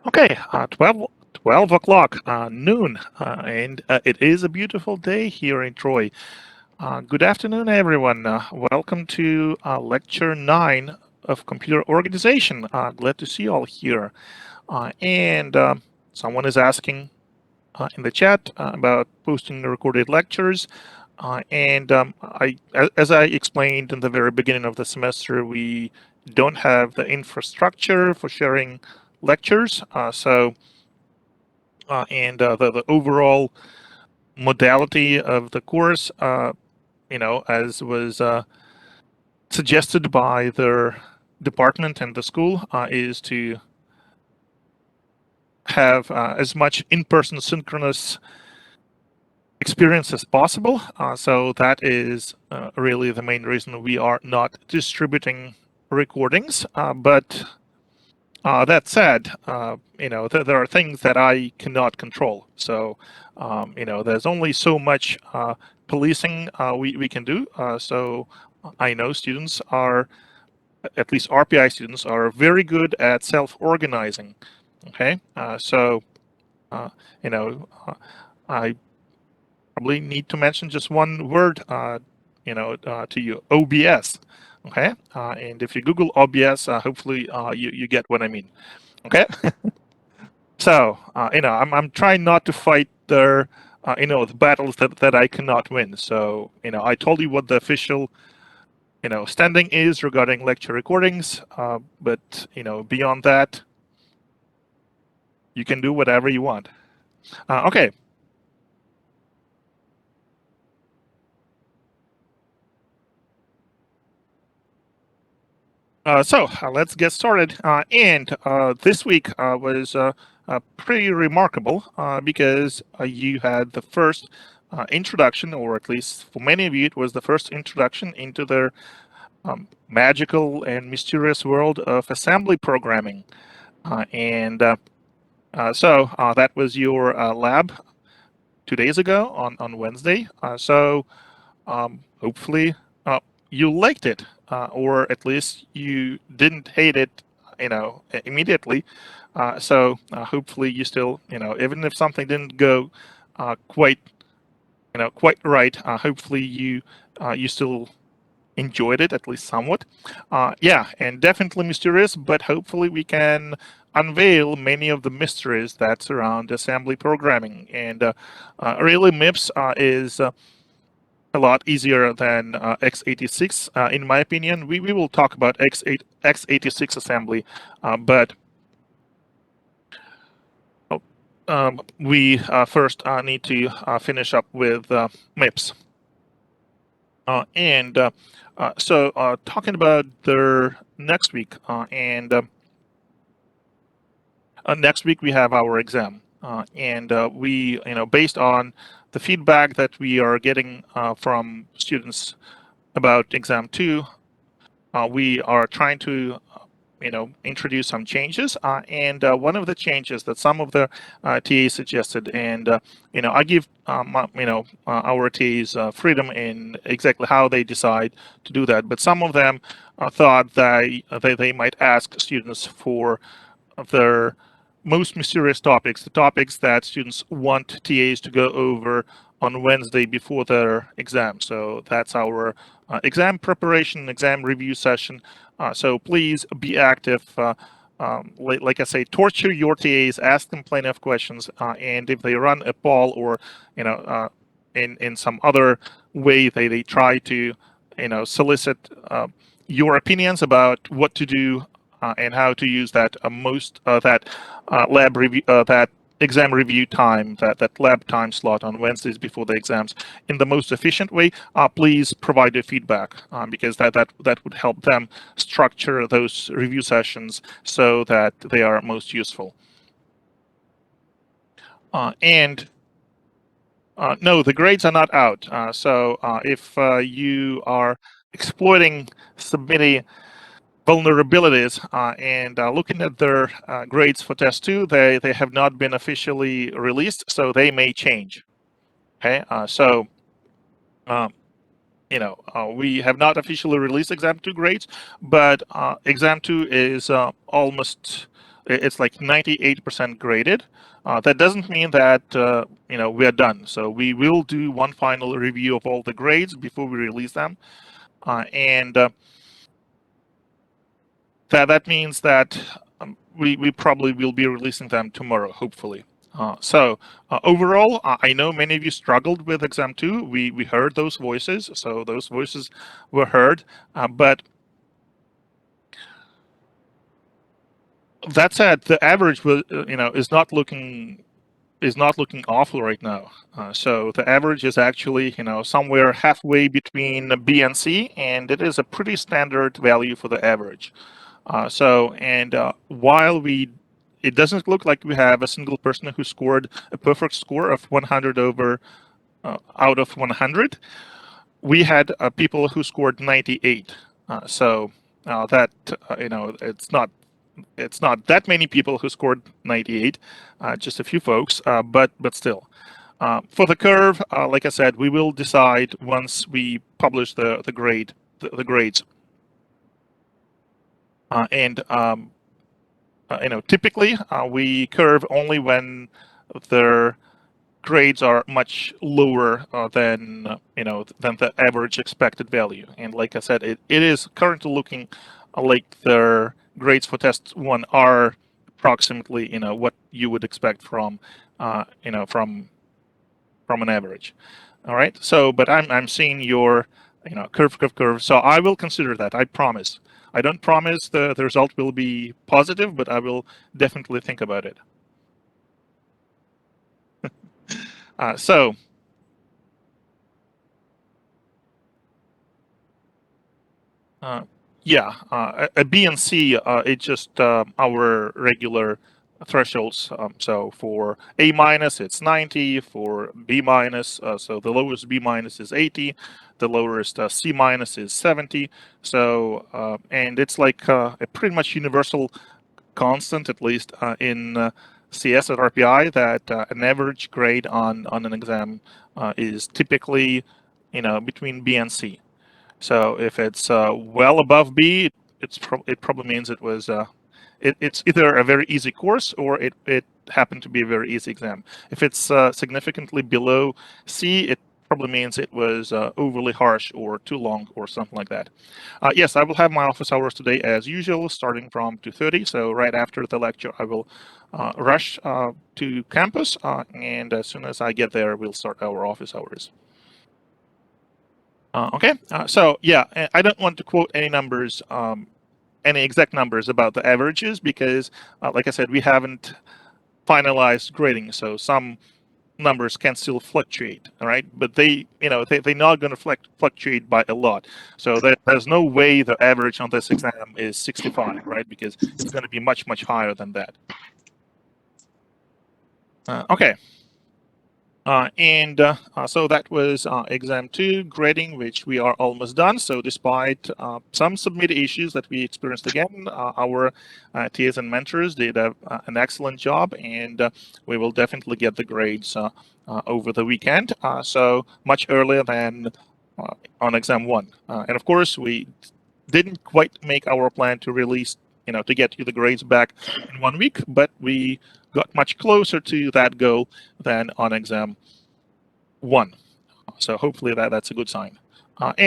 Okay, 12 o'clock, noon, and it is a beautiful day here in Troy. Good afternoon, everyone. Welcome to Lecture 9 of Computer Organization. Glad to see you all here. And someone is asking in the chat about posting the recorded lectures. As I explained in the very beginning of the semester, we don't have the infrastructure for sharing lectures. The overall modality of the course, as was suggested by their department and the school, is to have as much in-person synchronous experience as possible. So that is really the main reason we are not distributing recordings. But that said, there are things that I cannot control. So, there's only so much policing we can do. So I know students are, at least RPI students, are very good at self-organizing. Okay, uh, you know, I probably need to mention just one word, to you, OBS. Okay, and if you Google OBS, hopefully you get what I mean. Okay. So, I'm trying not to fight the battles that I cannot win. So, I told you what the official, standing is regarding lecture recordings. But, beyond that, you can do whatever you want. Okay. Let's get started. And this week was pretty remarkable because you had the first introduction, or at least for many of you, it was the first introduction into the magical and mysterious world of assembly programming. And that was your lab 2 days ago on Wednesday. Hopefully you liked it, or at least you didn't hate it, immediately. Hopefully you still, even if something didn't go quite, quite right, hopefully you still enjoyed it at least somewhat. Yeah, and definitely mysterious, but hopefully we can unveil many of the mysteries that surround assembly programming. And really, MIPS is a lot easier than x86. In my opinion, we will talk about x86 assembly, but we first need to finish up with MIPS. Talking about their next week, next week we have our exam, and we, based on the feedback that we are getting from students about exam 2, we are trying to introduce some changes, and one of the changes that some of the TAs suggested, and I give our TAs freedom in exactly how they decide to do that, but some of them thought that they might ask students for their most mysterious topics, the topics that students want TAs to go over on Wednesday before their exam. So that's our exam preparation, exam review session. So please be active. Like I say, torture your TAs, ask them plenty of questions, and if they run a poll or in some other way they try to solicit your opinions about what to do and how to use that lab review that exam review time, that lab time slot on Wednesdays before the exams in the most efficient way. Please provide your feedback because that would help them structure those review sessions so that they are most useful. And no, the grades are not out. If you are exploiting submitting vulnerabilities and looking at their grades for test 2, they have not been officially released, so they may change. Okay, we have not officially released exam 2 grades, but exam 2 is almost it's like 98% graded. That doesn't mean that we are done. So we will do one final review of all the grades before we release them, and that means that we probably will be releasing them tomorrow, hopefully. So overall, I know many of you struggled with exam 2. We heard those voices, so those voices were heard, but that said, the average was is not looking awful right now. So the average is actually somewhere halfway between B and C, and it is a pretty standard value for the average. While it doesn't look like we have a single person who scored a perfect score of 100 out of 100, we had people who scored 98. That it's not that many people who scored 98, just a few folks, but still. For the curve, like I said, we will decide once we publish the grades. Typically we curve only when their grades are much lower than the average expected value. And like I said, it is currently looking like their grades for test 1 are approximately what you would expect from an average. All right. So, but I'm seeing your curve. So I will consider that. I promise. I don't promise the result will be positive, but I will definitely think about it. So yeah, a B and C, it's just our regular thresholds. So for A minus, it's 90. For B minus, so the lowest B minus is 80. The lowest C minus is 70. So and it's like a pretty much universal constant, at least in CS at RPI, that an average grade on an exam is typically between B and C. So if it's well above B, it probably means it's either a very easy course or it happened to be a very easy exam. If it's significantly below C, it probably means it was overly harsh or too long or something like that. Yes, I will have my office hours today as usual, starting from 2:30. So right after the lecture, I will rush to campus, and as soon as I get there, we'll start our office hours. Okay, so yeah, I don't want to quote any numbers, any exact numbers about the averages because, like I said, we haven't finalized grading, so some numbers can still fluctuate. All right, but they're not going to fluctuate by a lot. So there's no way the average on this exam is 65, right? Because it's going to be much higher than that. Okay. So that was exam 2 grading, which we are almost done. So despite some submit issues that we experienced again, our TAs and mentors did an excellent job, and we will definitely get the grades over the weekend. So much earlier than on exam 1. And of course, we didn't quite make our plan to release, to get you the grades back in 1 week, but we got much closer to that goal than on exam 1. So hopefully that's a good sign. Let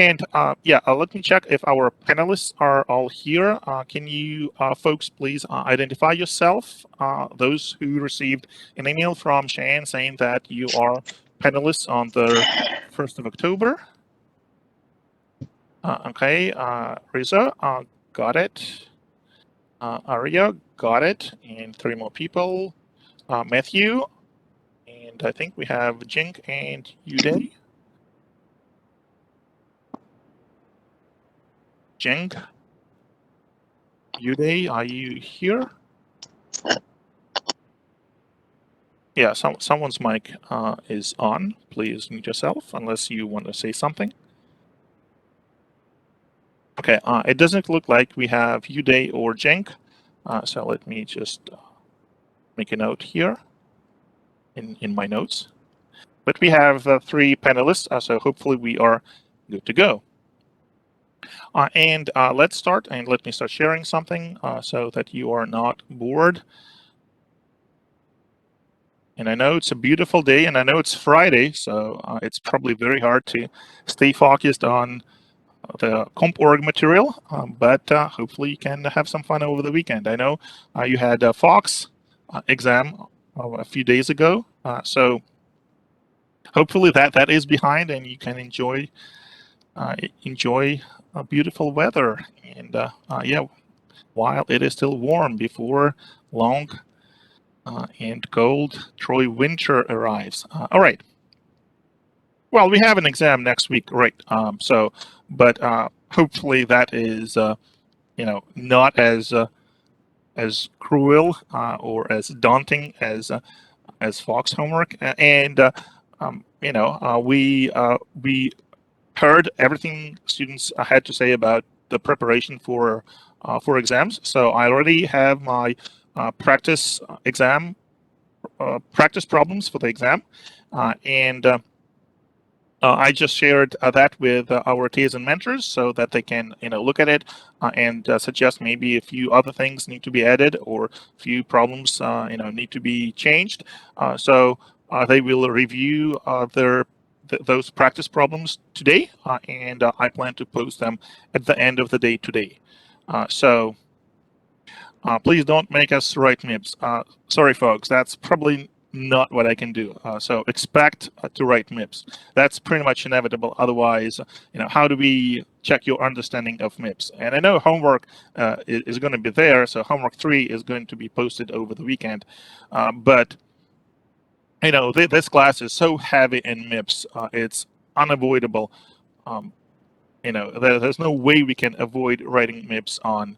me check if our panelists are all here. Can you folks please identify yourself? Those who received an email from Cheyenne saying that you are panelists on the 1st of October. Okay, Riza, got it. Aria, got it. And 3 more people. Matthew, and I think we have Jink and Uday. Jink, Uday, are you here? Yeah, someone's mic is on. Please mute yourself unless you want to say something. Okay, it doesn't look like we have Uday or Jink. So let me just make a note here in my notes. But we have 3 panelists, so hopefully we are good to go. And let's start, and let me start sharing something so that you are not bored. And I know it's a beautiful day, and I know it's Friday, so it's probably very hard to stay focused on the comp org material, but hopefully you can have some fun over the weekend. I know you had a Fox exam a few days ago, so hopefully that is behind, and you can enjoy beautiful weather. And yeah, while it is still warm before long and cold Troy winter arrives. All right. Well, we have an exam next week, right? But hopefully that is, not as cruel or as daunting as Fox homework. And we heard everything students had to say about the preparation for exams. So I already have my practice problems for the exam, and I just shared that with our TAs and mentors so that they can, look at it and suggest maybe a few other things need to be added or a few problems, need to be changed. So they will review those practice problems today, and I plan to post them at the end of the day today. So please don't make us write MIPS. Sorry, folks, that's probably not what I can do. So expect to write MIPS. That's pretty much inevitable. Otherwise, how do we check your understanding of MIPS? And I know homework is going to be there. So homework 3 is going to be posted over the weekend. But this class is so heavy in MIPS. It's unavoidable. Um, there's no way we can avoid writing MIPS on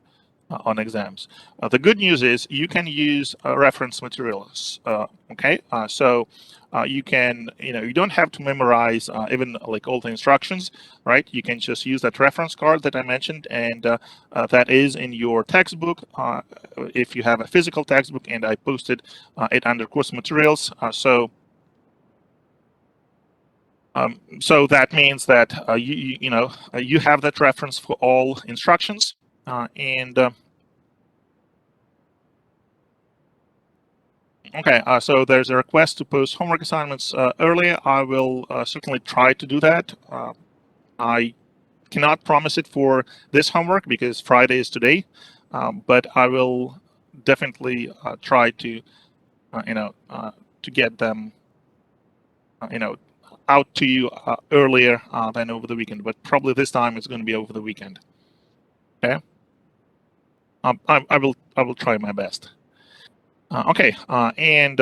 exams. The good news is you can use reference materials. Okay, so you can, you don't have to memorize even like all the instructions, right? You can just use that reference card that I mentioned, and that is in your textbook. If you have a physical textbook, and I posted it under course materials, so that means that you have that reference for all instructions, and okay, so there's a request to post homework assignments earlier. I will certainly try to do that. I cannot promise it for this homework because Friday is today, but I will definitely try to get them, you know, out to you earlier than over the weekend. But probably this time it's going to be over the weekend. Okay, I will try my best. Okay, and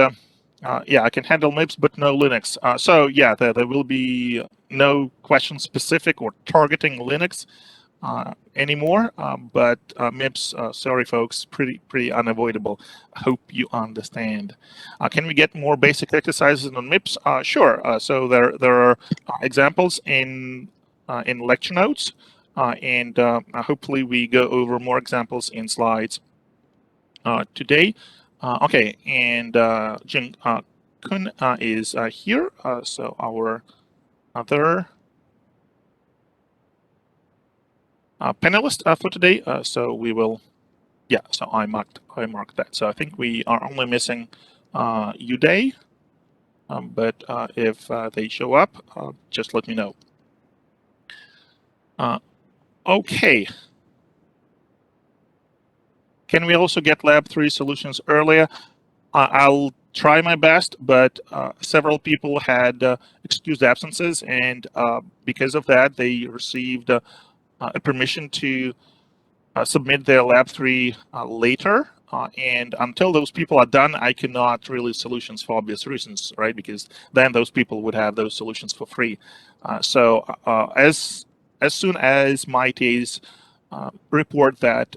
yeah, I can handle MIPS, but no Linux. So yeah, there will be no question specific or targeting Linux anymore. But MIPS, sorry folks, pretty unavoidable. Hope you understand. Can we get more basic exercises on MIPS? Sure. So there are examples in lecture notes, and hopefully we go over more examples in slides today. Okay, and Jin Kun is here. So our other panelist for today. So we will, yeah. So I marked that. So I think we are only missing Uday, but if they show up, just let me know. Okay. Can we also get Lab 3 solutions earlier? I'll try my best, but several people had excused absences, and because of that, they received a permission to submit their Lab 3 later. And until those people are done, I cannot release solutions for obvious reasons, right? Because then those people would have those solutions for free. As soon as my TAs report that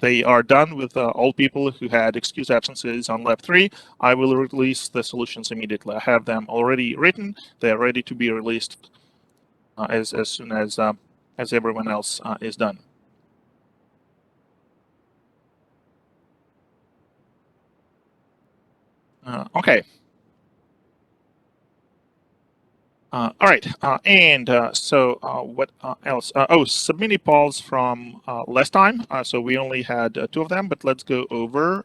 they are done with all people who had excused absences on Lab 3, I will release the solutions immediately. I have them already written. They're ready to be released as soon as everyone else is done. Okay. All right, and so what else? Oh, submini polls from last time. So we only had two of them, but let's go over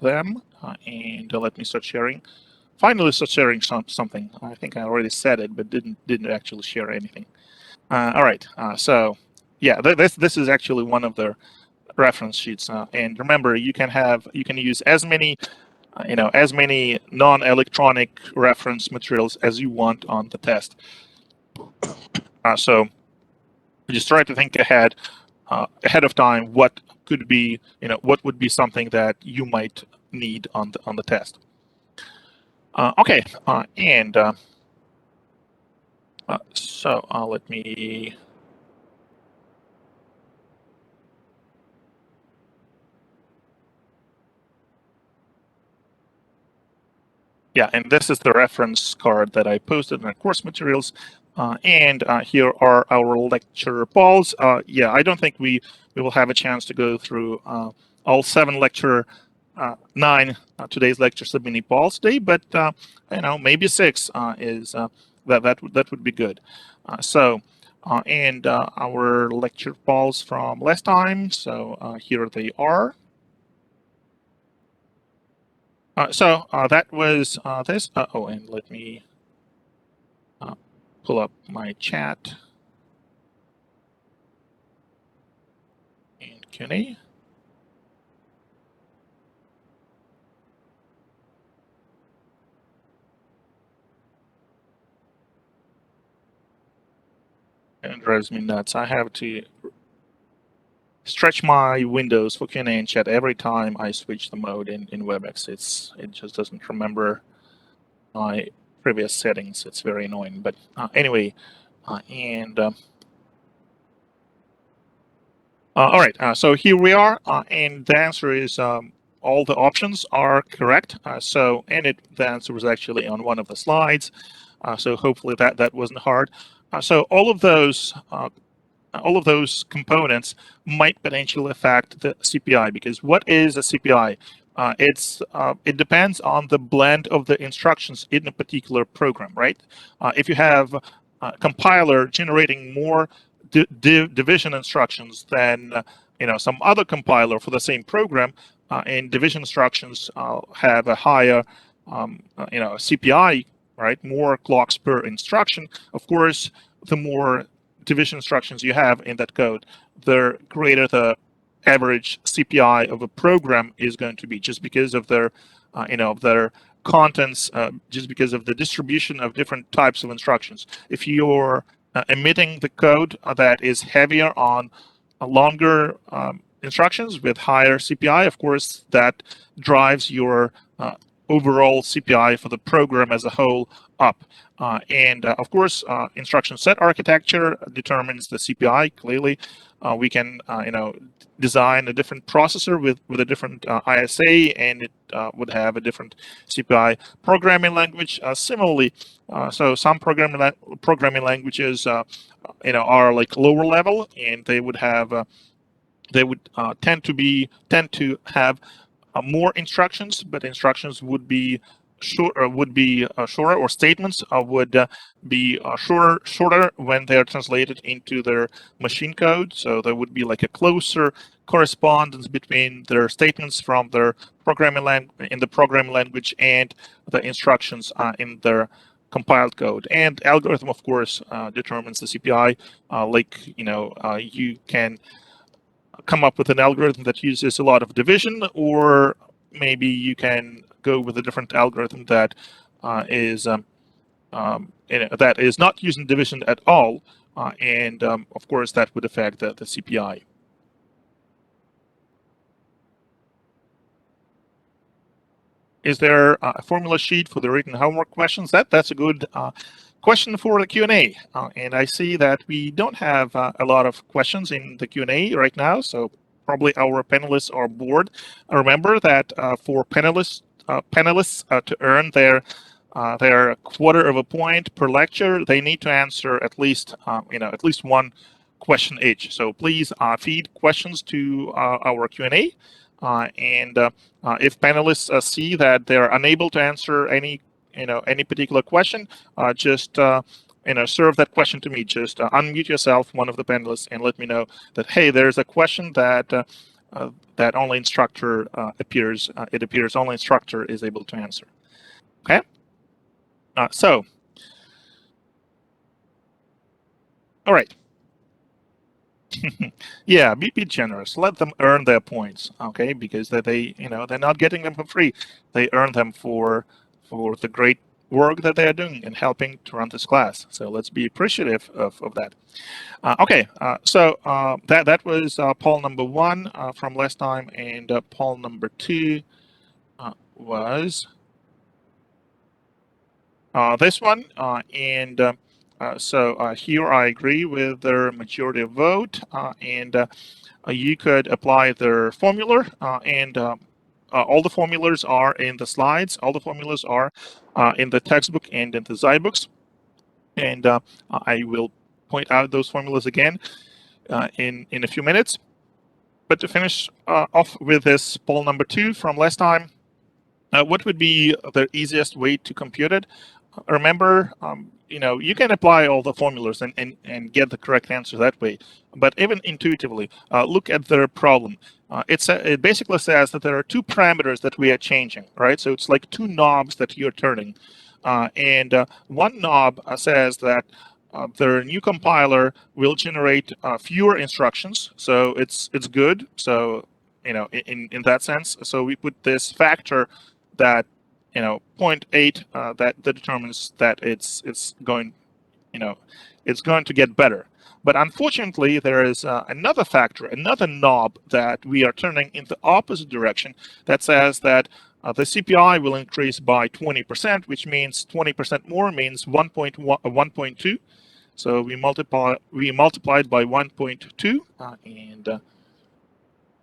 them and let me start sharing. Finally, start sharing something. I think I already said it, but didn't actually share anything. All right, so yeah, this is actually one of the reference sheets. And remember, you can use as many as many non-electronic reference materials as you want on the test. So just try to think ahead of time what could be what would be something that you might need on the test. Okay, and so let me. Yeah, and this is the reference card that I posted in our course materials. And here are our lecture polls. Yeah, I don't think we will have a chance to go through all 7 lecture 9 today's lecture submini polls today, but maybe 6 is that would be good. And our lecture polls from last time. So here they are. That was this. Oh, and let me pull up my chat and Q&A. And it drives me nuts. I have to stretch my windows for Q&A and chat every time I switch the mode in Webex. It just doesn't remember my previous settings. It's very annoying. But anyway, and all right, so here we are, and the answer is all the options are correct. The answer was actually on one of the slides. So hopefully that wasn't hard. So all of those components might potentially affect the CPI, because what is a CPI? It depends on the blend of the instructions in a particular program, right? If you have a compiler generating more division instructions than some other compiler for the same program, and division instructions have a higher CPI, right? More clocks per instruction. Of course, the more division instructions you have in that code, the greater the average CPI of a program is going to be, just because of their contents, just because of the distribution of different types of instructions. If you're emitting the code that is heavier on longer instructions with higher CPI, of course, that drives your overall CPI for the program as a whole up. Of course, instruction set architecture determines the CPI. Clearly, we can design a different processor with a different ISA, and it would have a different CPI. Programming language, similarly. So some programming languages, are like lower level, and they would tend to have more instructions, but instructions would be shorter, or statements would be shorter when they're translated into their machine code. So there would be like a closer correspondence between their statements from their in the programming language and the instructions in their compiled code. And algorithm, of course, determines the CPI. You can come up with an algorithm that uses a lot of division, or maybe you can go with a different algorithm that that is not using division at all, and of course that would affect the CPI. Is there a formula sheet for the written homework questions? That's a good question for the Q&A. And I see that we don't have a lot of questions in the Q&A right now, so probably our panelists are bored. Remember that for panelists to earn their quarter of a point per lecture, they need to answer at least one question each. So please feed questions to our Q&A. And if panelists see that they're unable to answer any particular question, just serve that question to me, just unmute yourself, one of the panelists, and let me know that, hey, there's a question that that only instructor it appears only instructor is able to answer. Okay. So, all right. Yeah, be generous. Let them earn their points, okay? Because they're not getting them for free. They earn them for the great work that they are doing and helping to run this class. So let's be appreciative of that. Okay, so that was poll number 1 from last time, and poll number 2 was this one, and so here I agree with their majority of vote, and you could apply their formula, and all the formulas are in the slides. All the formulas are in the textbook and in the Zybooks, and I will point out those formulas again in a few minutes. But to finish off with this poll number 2 from last time, what would be the easiest way to compute it? Remember, you can apply all the formulas and get the correct answer that way. But even intuitively, look at the problem. It basically says that there are 2 parameters that we are changing, right? So it's like 2 knobs that you're turning. And one knob says that the new compiler will generate fewer instructions, so it's good. So in that sense, so we put this factor that zero point 0.8 that determines that it's going it's going to get better. But unfortunately, there is another factor, another knob that we are turning in the opposite direction that says that the CPI will increase by 20%, which means 20% more means 1.2. So we multiplied by 1.2, and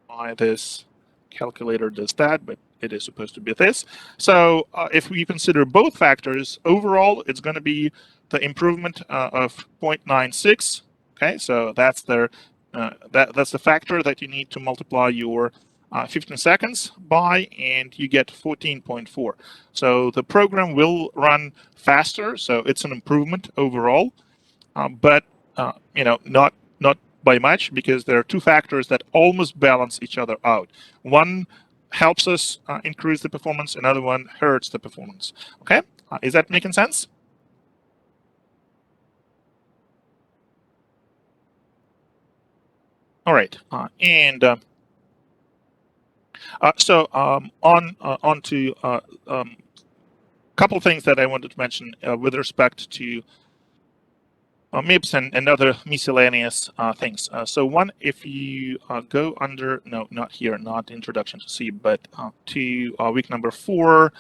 why this calculator does that, but it is supposed to be this. So if we consider both factors, overall, it's going to be the improvement of 0.96. Okay, so that's that's the factor that you need to multiply your 15 seconds by, and you get 14.4. So the program will run faster, so it's an improvement overall, but not by much, because there are 2 factors that almost balance each other out. One helps us increase the performance, another one hurts the performance. Okay, is that making sense? All right, and so on to couple of things that I wanted to mention with respect to MIPS and other miscellaneous things. So one, if you go under, no, not here, not introduction to C, but to week number 4,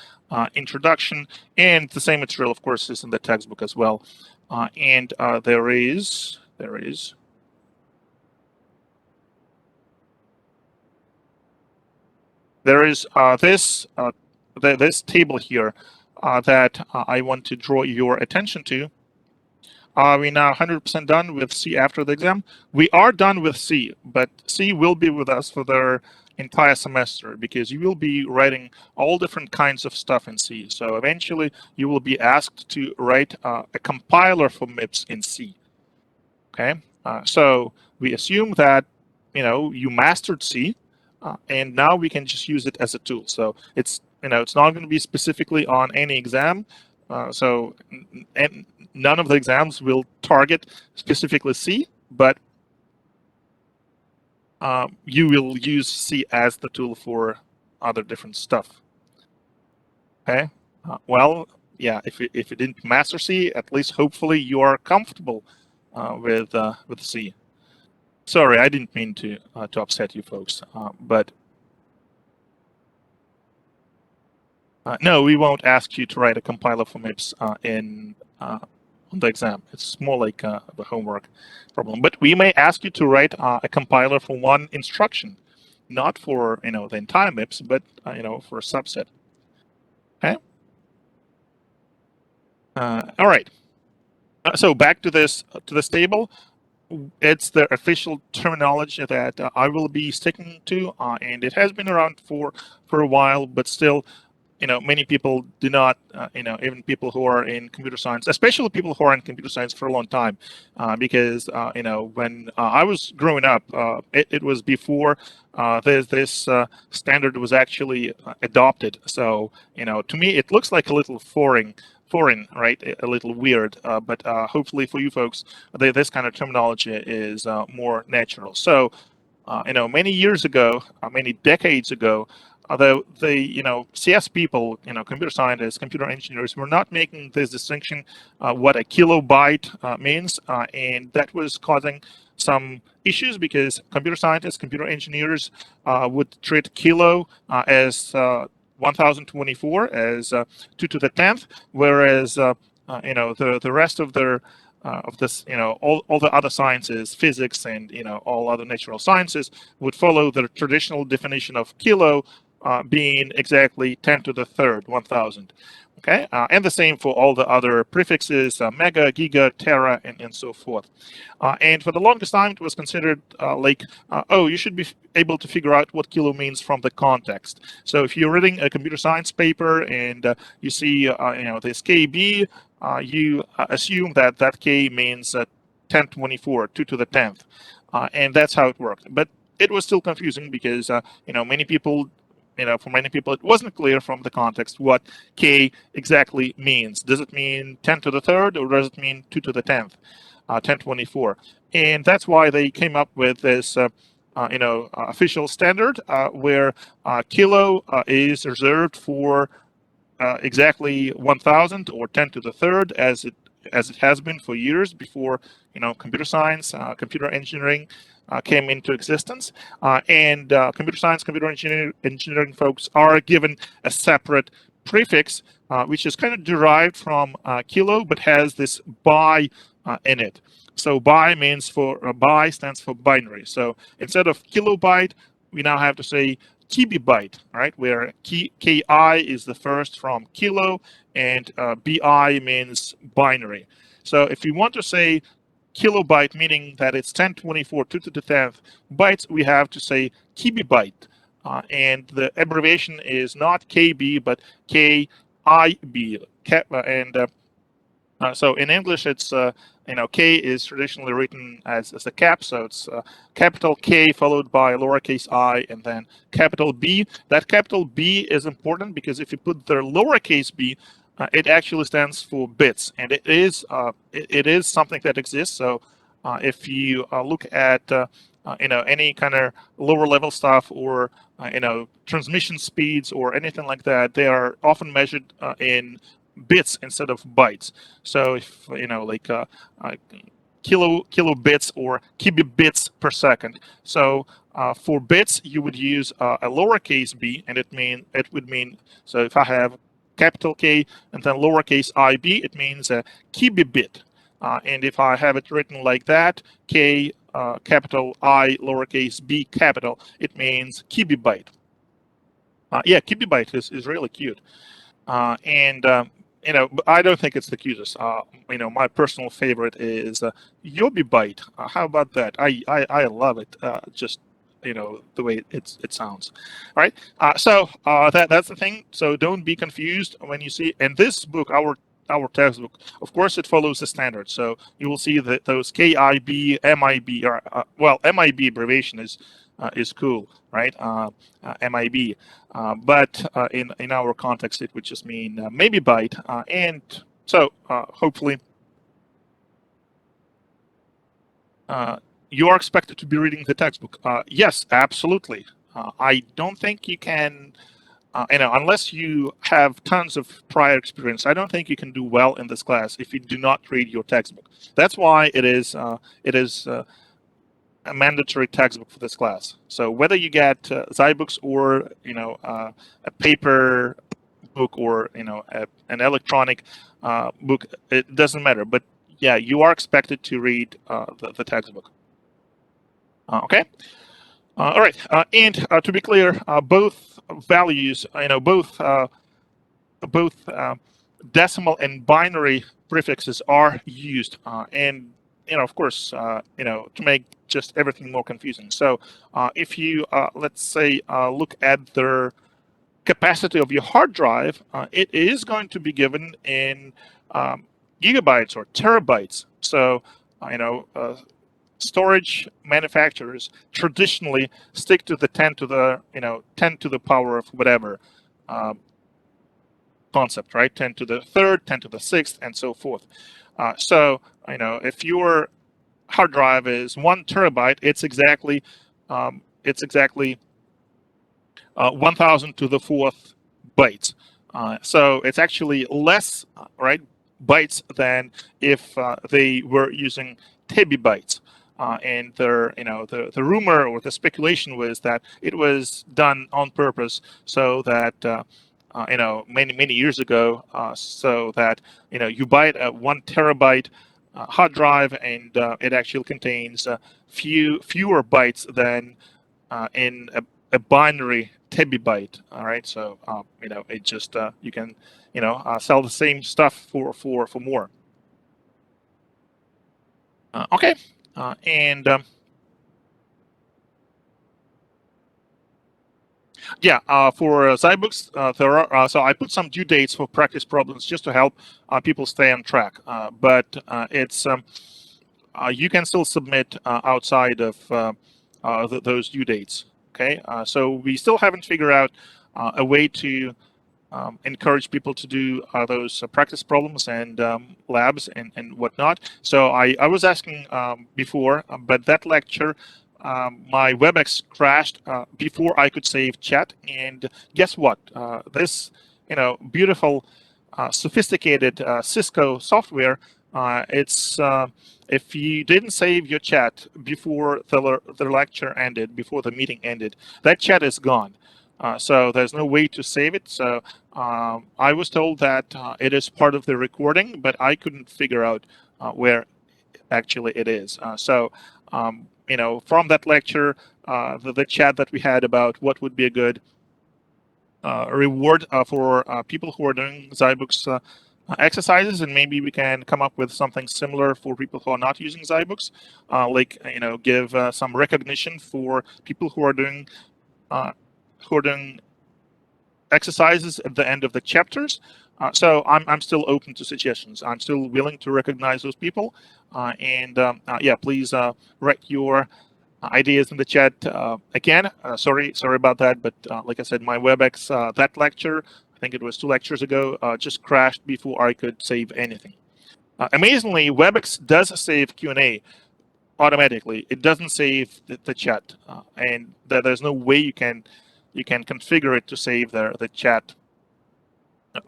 introduction, and the same material, of course, is in the textbook as well. And there is this table here that I want to draw your attention to. Are we now 100% done with C after the exam? We are done with C, but C will be with us for the entire semester, because you will be writing all different kinds of stuff in C. So eventually you will be asked to write a compiler for MIPS in C. Okay, so we assume that you mastered C, and now we can just use it as a tool. So it's it's not going to be specifically on any exam. And none of the exams will target specifically C, but you will use C as the tool for other different stuff. Okay. Well, yeah. If you didn't master C, at least hopefully you are comfortable with C. Sorry, I didn't mean to upset you folks, but no, we won't ask you to write a compiler for MIPS on the exam. It's more like the homework problem. But we may ask you to write a compiler for one instruction, not for the entire MIPS, but for a subset. Okay. All right. So back to this table. It's the official terminology that I will be sticking to, and it has been around for a while, but still, many people do not, even people who are in computer science, especially people who are in computer science for a long time, because when I was growing up, it was before this standard was actually adopted. So to me, it looks like a little foreign, right? A little weird, but hopefully for you folks, this kind of terminology is more natural. So many years ago, many decades ago, the CS people, computer scientists, computer engineers, were not making this distinction what a kilobyte means, and that was causing some issues because computer scientists, computer engineers would treat kilo as 1024 as 2 to the 10th, whereas the rest of this, all the other sciences, physics, and all other natural sciences would follow the traditional definition of kilo being exactly 10 to the third, 1000. Okay, and the same for all the other prefixes, mega, giga, tera, and so forth. And for the longest time, it was considered oh, you should be able to figure out what kilo means from the context. So if you're reading a computer science paper and you see, this KB, you assume that that K means 1024, 2 to the 10th. And that's how it worked. But it was still confusing because, many people, for many people, it wasn't clear from the context what K exactly means. Does it mean 10 to the third or does it mean 2 to the 10th, 1024? And that's why they came up with this official standard where kilo is reserved for exactly 1000 or 10 to the third as it has been for years before computer science, computer engineering came into existence. And computer science, computer engineering folks are given a separate prefix, which is kind of derived from kilo, but has this by in it. So by stands for binary. So instead of kilobyte, we now have to say kibibyte, right? Where ki is the first from kilo, and bi means binary. So if you want to say kilobyte, meaning that it's 1024 2 to the 10th bytes, we have to say kibibyte. And the abbreviation is not KB, but KIB. So in English, it's K is traditionally written as a cap, so it's capital K followed by lowercase I and then capital B. That capital B is important because if you put the lowercase b, it actually stands for bits, and it is something that exists. So if you look at any kind of lower level stuff or transmission speeds or anything like that, they are often measured in bits instead of bytes. So if kilobits or kibibits per second. So for bits, you would use a lowercase b, and it would mean, so if I have capital K and then lowercase ib, it means a kibibit. And if I have it written like that, K capital I lowercase b capital, it means kibibyte. Yeah, kibibyte is really cute. And I don't think it's the cutest. My personal favorite is Yobibyte. How about that? I love it. Just the way it sounds. All right. So that's the thing. So don't be confused when you see in this book, our textbook. Of course, it follows the standard. So you will see that those KIB, MIB, or MIB abbreviation is cool, right? MIB. But in our context, it would just mean maybe byte. And so hopefully you are expected to be reading the textbook. Yes, absolutely. I don't think you can, unless you have tons of prior experience, I don't think you can do well in this class if you do not read your textbook. That's why it is a mandatory textbook for this class. So whether you get Zybooks or a paper book or an electronic book, it doesn't matter. But yeah, you are expected to read the textbook. Okay. All right. And to be clear, both values, both decimal and binary prefixes are used, and of course, to make just everything more confusing. So if you let's say look at their capacity of your hard drive, it is going to be given in gigabytes or terabytes. So, storage manufacturers traditionally stick to the 10 to the 10 to the power of whatever concept, right? 10 to the third, 10 to the sixth, and so forth. So, if your hard drive is 1 terabyte, it's exactly 1,000 to the fourth bytes. So it's actually less, right, bytes than if they were using tebibytes. And the rumor or the speculation was that it was done on purpose so that many years ago, so that you buy a 1 terabyte hard drive and it actually contains fewer bytes than in a binary tebibyte. All right, so it just you can sell the same stuff for more. Okay, and yeah, for Zybooks, there are so I put some due dates for practice problems just to help people stay on track. But it's you can still submit outside of those due dates. Okay, so we still haven't figured out a way to encourage people to do those practice problems and labs and whatnot. So I was asking before, but that lecture, my Webex crashed before I could save chat. And guess what? This beautiful, sophisticated Cisco software. It's if you didn't save your chat before the lecture ended, before the meeting ended, that chat is gone. So there's no way to save it. So I was told that it is part of the recording, but I couldn't figure out where actually it is. So from that lecture, the chat that we had about what would be a good reward for people who are doing Zybooks exercises, and maybe we can come up with something similar for people who are not using Zybooks, like give some recognition for people who are doing exercises at the end of the chapters. So I'm still open to suggestions. I'm still willing to recognize those people. And yeah, please write your ideas in the chat. Again, sorry about that, but like I said, my Webex, that lecture, I think it was 2 lectures ago, just crashed before I could save anything. Amazingly, Webex does save Q&A automatically. It doesn't save the chat, and there's no way you can configure it to save the chat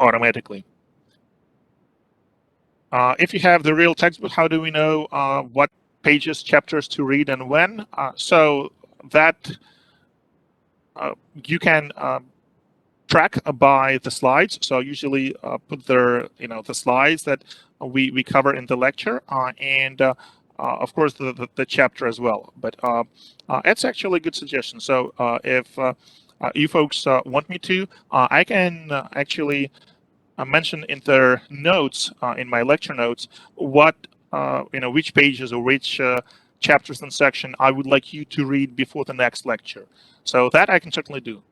automatically. If you have the real textbook, how do we know what pages, chapters to read and when? So that you can track by the slides. So I usually put the slides that we cover in the lecture, and of course the chapter as well. But it's actually a good suggestion. So if you folks want me to, I can actually mention in the notes, in my lecture notes, what which pages or which chapters and section I would like you to read before the next lecture. So that I can certainly do.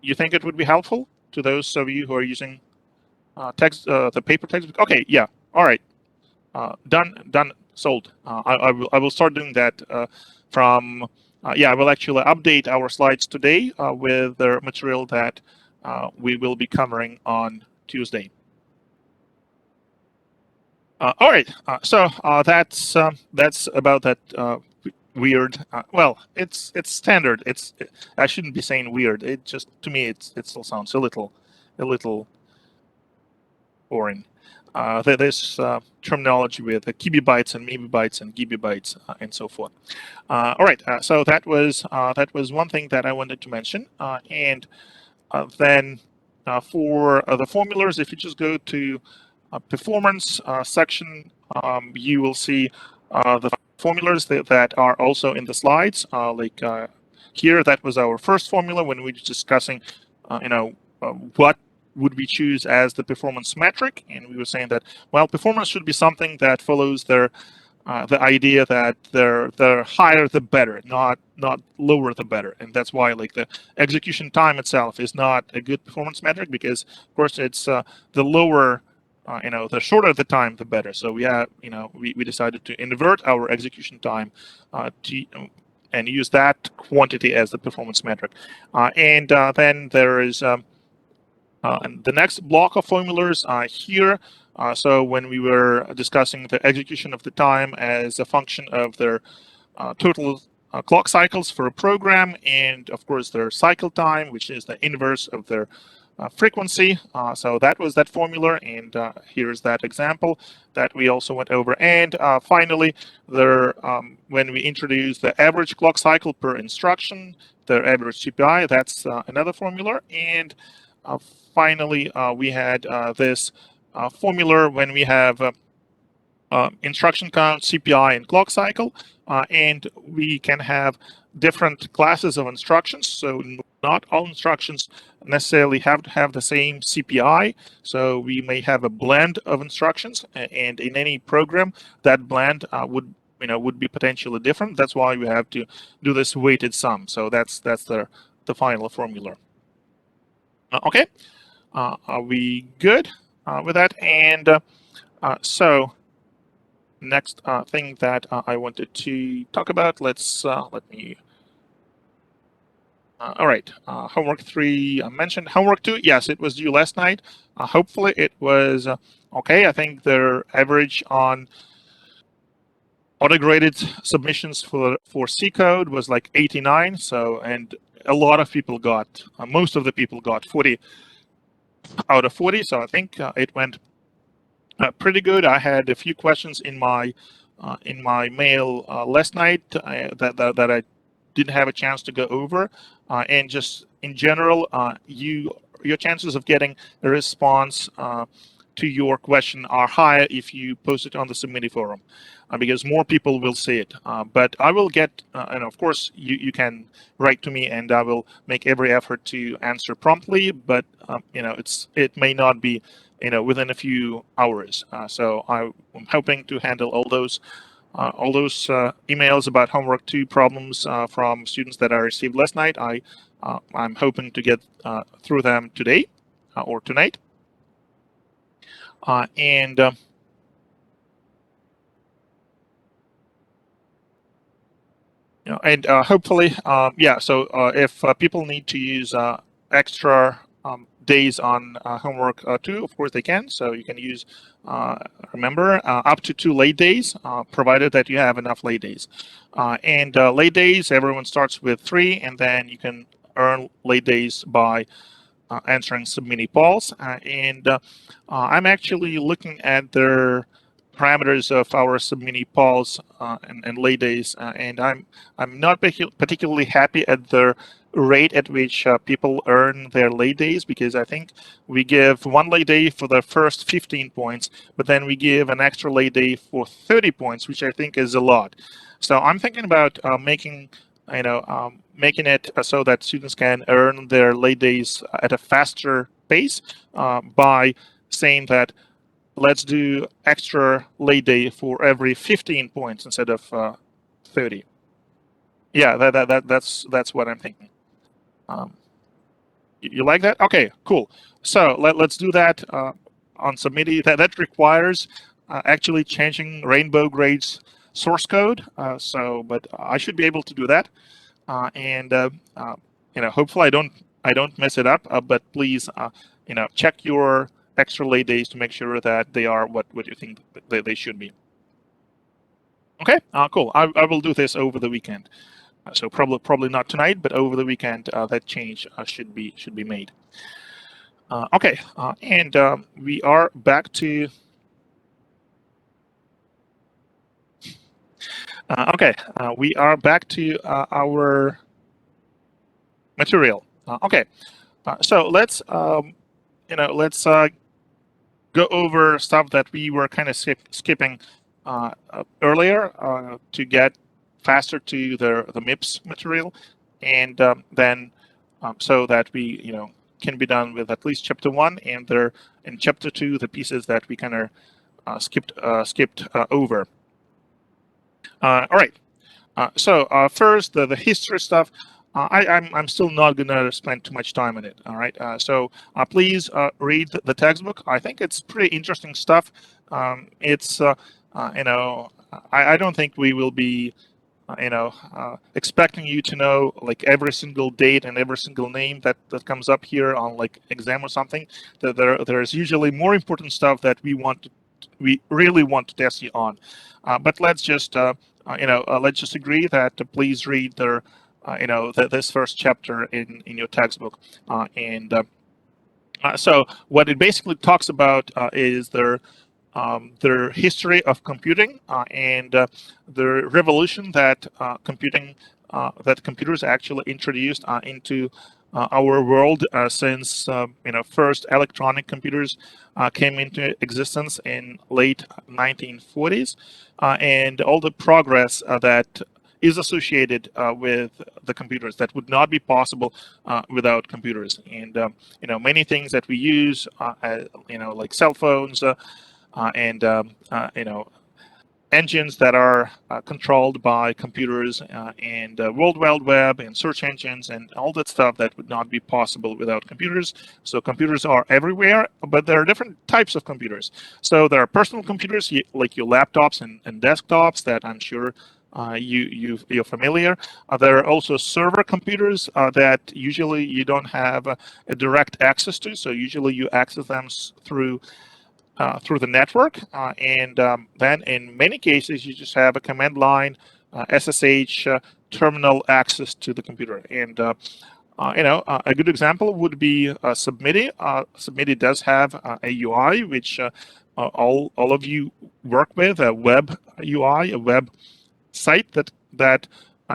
You think it would be helpful to those of you who are using the paper textbook? Okay, yeah, all right, done, sold. I will start doing that from. Yeah, I will actually update our slides today with the material that we will be covering on Tuesday. All right, so that's about that weird. Well, it's standard. I shouldn't be saying weird. It just, to me, it still sounds a little boring. There's terminology with the kibibytes and mebibytes and gigabytes and so forth. All right, so that was one thing that I wanted to mention, and then for the formulas, if you just go to performance section, you will see the formulas that are also in the slides. Like here, that was our first formula when we were discussing, what would we choose as the performance metric, and we were saying that, well, performance should be something that follows their the idea that the higher the better, not lower the better, and that's why like the execution time itself is not a good performance metric, because of course it's the lower, the shorter the time the better. So we decided to invert our execution time to and use that quantity as the performance metric, and then there is and the next block of formulas here. So when we were discussing the execution of the time as a function of their total clock cycles for a program, and of course their cycle time, which is the inverse of their frequency. So that was that formula, and here's that example that we also went over. And finally, when we introduce the average clock cycle per instruction, the average CPI, that's another formula. And uh, finally, we had this formula when we have instruction count, CPI, and clock cycle, and we can have different classes of instructions. So not all instructions necessarily have to have the same CPI. So we may have a blend of instructions, and in any program, that blend would be potentially different. That's why we have to do this weighted sum. So that's the final formula. Okay, are we good with that? And so next thing that I wanted to talk about, let me. All right, homework 3 I mentioned. Homework 2, yes, it was due last night. Hopefully it was okay. I think their average on auto-graded submissions for C code was like 89. So, and a lot of people got, most of the people got 40 out of 40. So I think it went pretty good. I had a few questions in my mail last night that I didn't have a chance to go over, and just in general, your chances of getting a response to your question are higher if you post it on the Submini forum, because more people will see it. But I will get, and of course, you can write to me, and I will make every effort to answer promptly. But it may not be within a few hours. So I'm hoping to handle all those emails about homework 2 problems from students that I received last night. I'm hoping to get through them today or tonight. And hopefully, yeah. So if people need to use extra days on homework 2, of course they can. So you can use, remember, up to 2 late days, provided that you have enough late days. And late days, everyone starts with 3, and then you can earn late days by answering some mini polls. And I'm actually looking at their parameters of our submini polls and lay days, and I'm not particularly happy at the rate at which people earn their lay days, because I think we give 1 lay day for the first 15 points, but then we give an extra lay day for 30 points, which I think is a lot. So I'm thinking about making it so that students can earn their lay days at a faster pace by saying that let's do extra lay day for every 15 points instead of 30. Yeah, that's what I'm thinking. You like that? Okay, cool. So let's do that on Submiti. That requires actually changing Rainbow Grades source code. But I should be able to do that. And hopefully I don't mess it up. But please, check your extra lay days to make sure that they are what you think they should be. Okay, cool. I will do this over the weekend. So probably not tonight, but over the weekend that change should be made. Okay, and we are back to. Okay, we are back to our material. Okay, so let's let's go over stuff that we were kind of skipping earlier to get faster to the MIPS material, and then so that we can be done with at least chapter 1, and there in chapter 2 the pieces that we kind of skipped over. All right. So first, the history stuff. I'm still not gonna spend too much time on it. All right. So please read the textbook. I think it's pretty interesting stuff. It's you know I don't think we will be expecting you to know like every single date and every single name that comes up here on like exam or something. There's usually more important stuff that we really want to test you on. But let's just agree that please read this first chapter in your textbook. So what it basically talks about is their history of computing and the revolution that computers actually introduced into our world since first electronic computers came into existence in late 1940s, and all the progress that is associated with the computers that would not be possible without computers. And many things that we use, like cell phones and engines that are controlled by computers and World Wide Web and search engines and all that stuff that would not be possible without computers. So computers are everywhere, but there are different types of computers. So there are personal computers like your laptops and desktops that I'm sure you're familiar. There are also server computers that usually you don't have a direct access to. So usually you access them through the network. And then in many cases, you just have a command line, SSH terminal access to the computer. And a good example would be Submiti. Submiti does have a UI, which all of you work with, a web UI, a web site that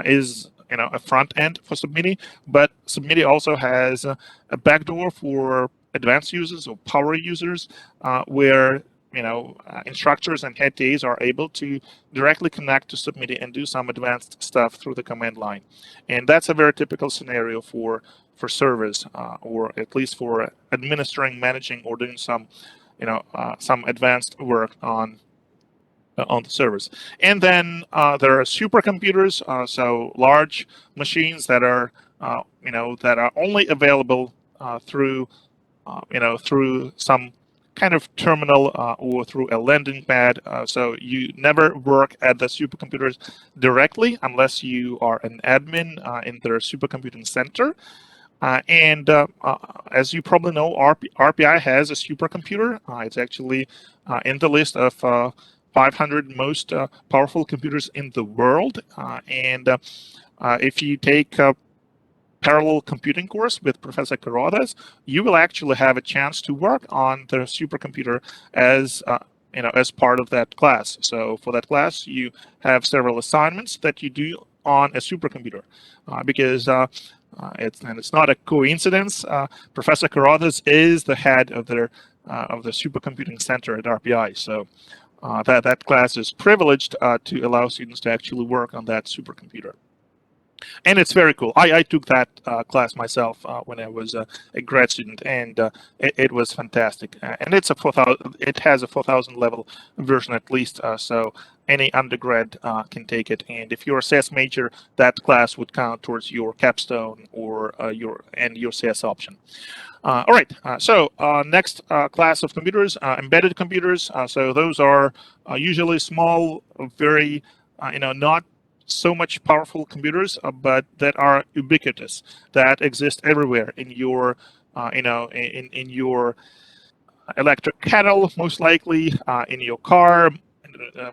is a front end for Submiti, but Submiti also has a backdoor for advanced users or power users, where instructors and head TAs are able to directly connect to Submiti and do some advanced stuff through the command line, and that's a very typical scenario for servers, or at least for administering, managing, or doing some advanced work on the servers. And then there are supercomputers, so large machines that are only available through some kind of terminal or through a landing pad. So you never work at the supercomputers directly unless you are an admin in their supercomputing center. And as you probably know, RPI has a supercomputer. It's actually in the list of 500 most powerful computers in the world. And if you take a parallel computing course with Professor Carruthers, you will actually have a chance to work on the supercomputer as part of that class. So for that class, you have several assignments that you do on a supercomputer, because it's not a coincidence. Professor Carruthers is the head of the supercomputing center at RPI. So that class is privileged to allow students to actually work on that supercomputer. And it's very cool. I took that class myself when I was a grad student, and it was fantastic. And it's it has a 4,000 level version at least, so any undergrad can take it. And if you're a CS major, that class would count towards your capstone or your CS option. All right, next class of computers, embedded computers. So those are usually small, very, not so much powerful computers, but that are ubiquitous, that exist everywhere in your, in your electric kettle, most likely, in your car,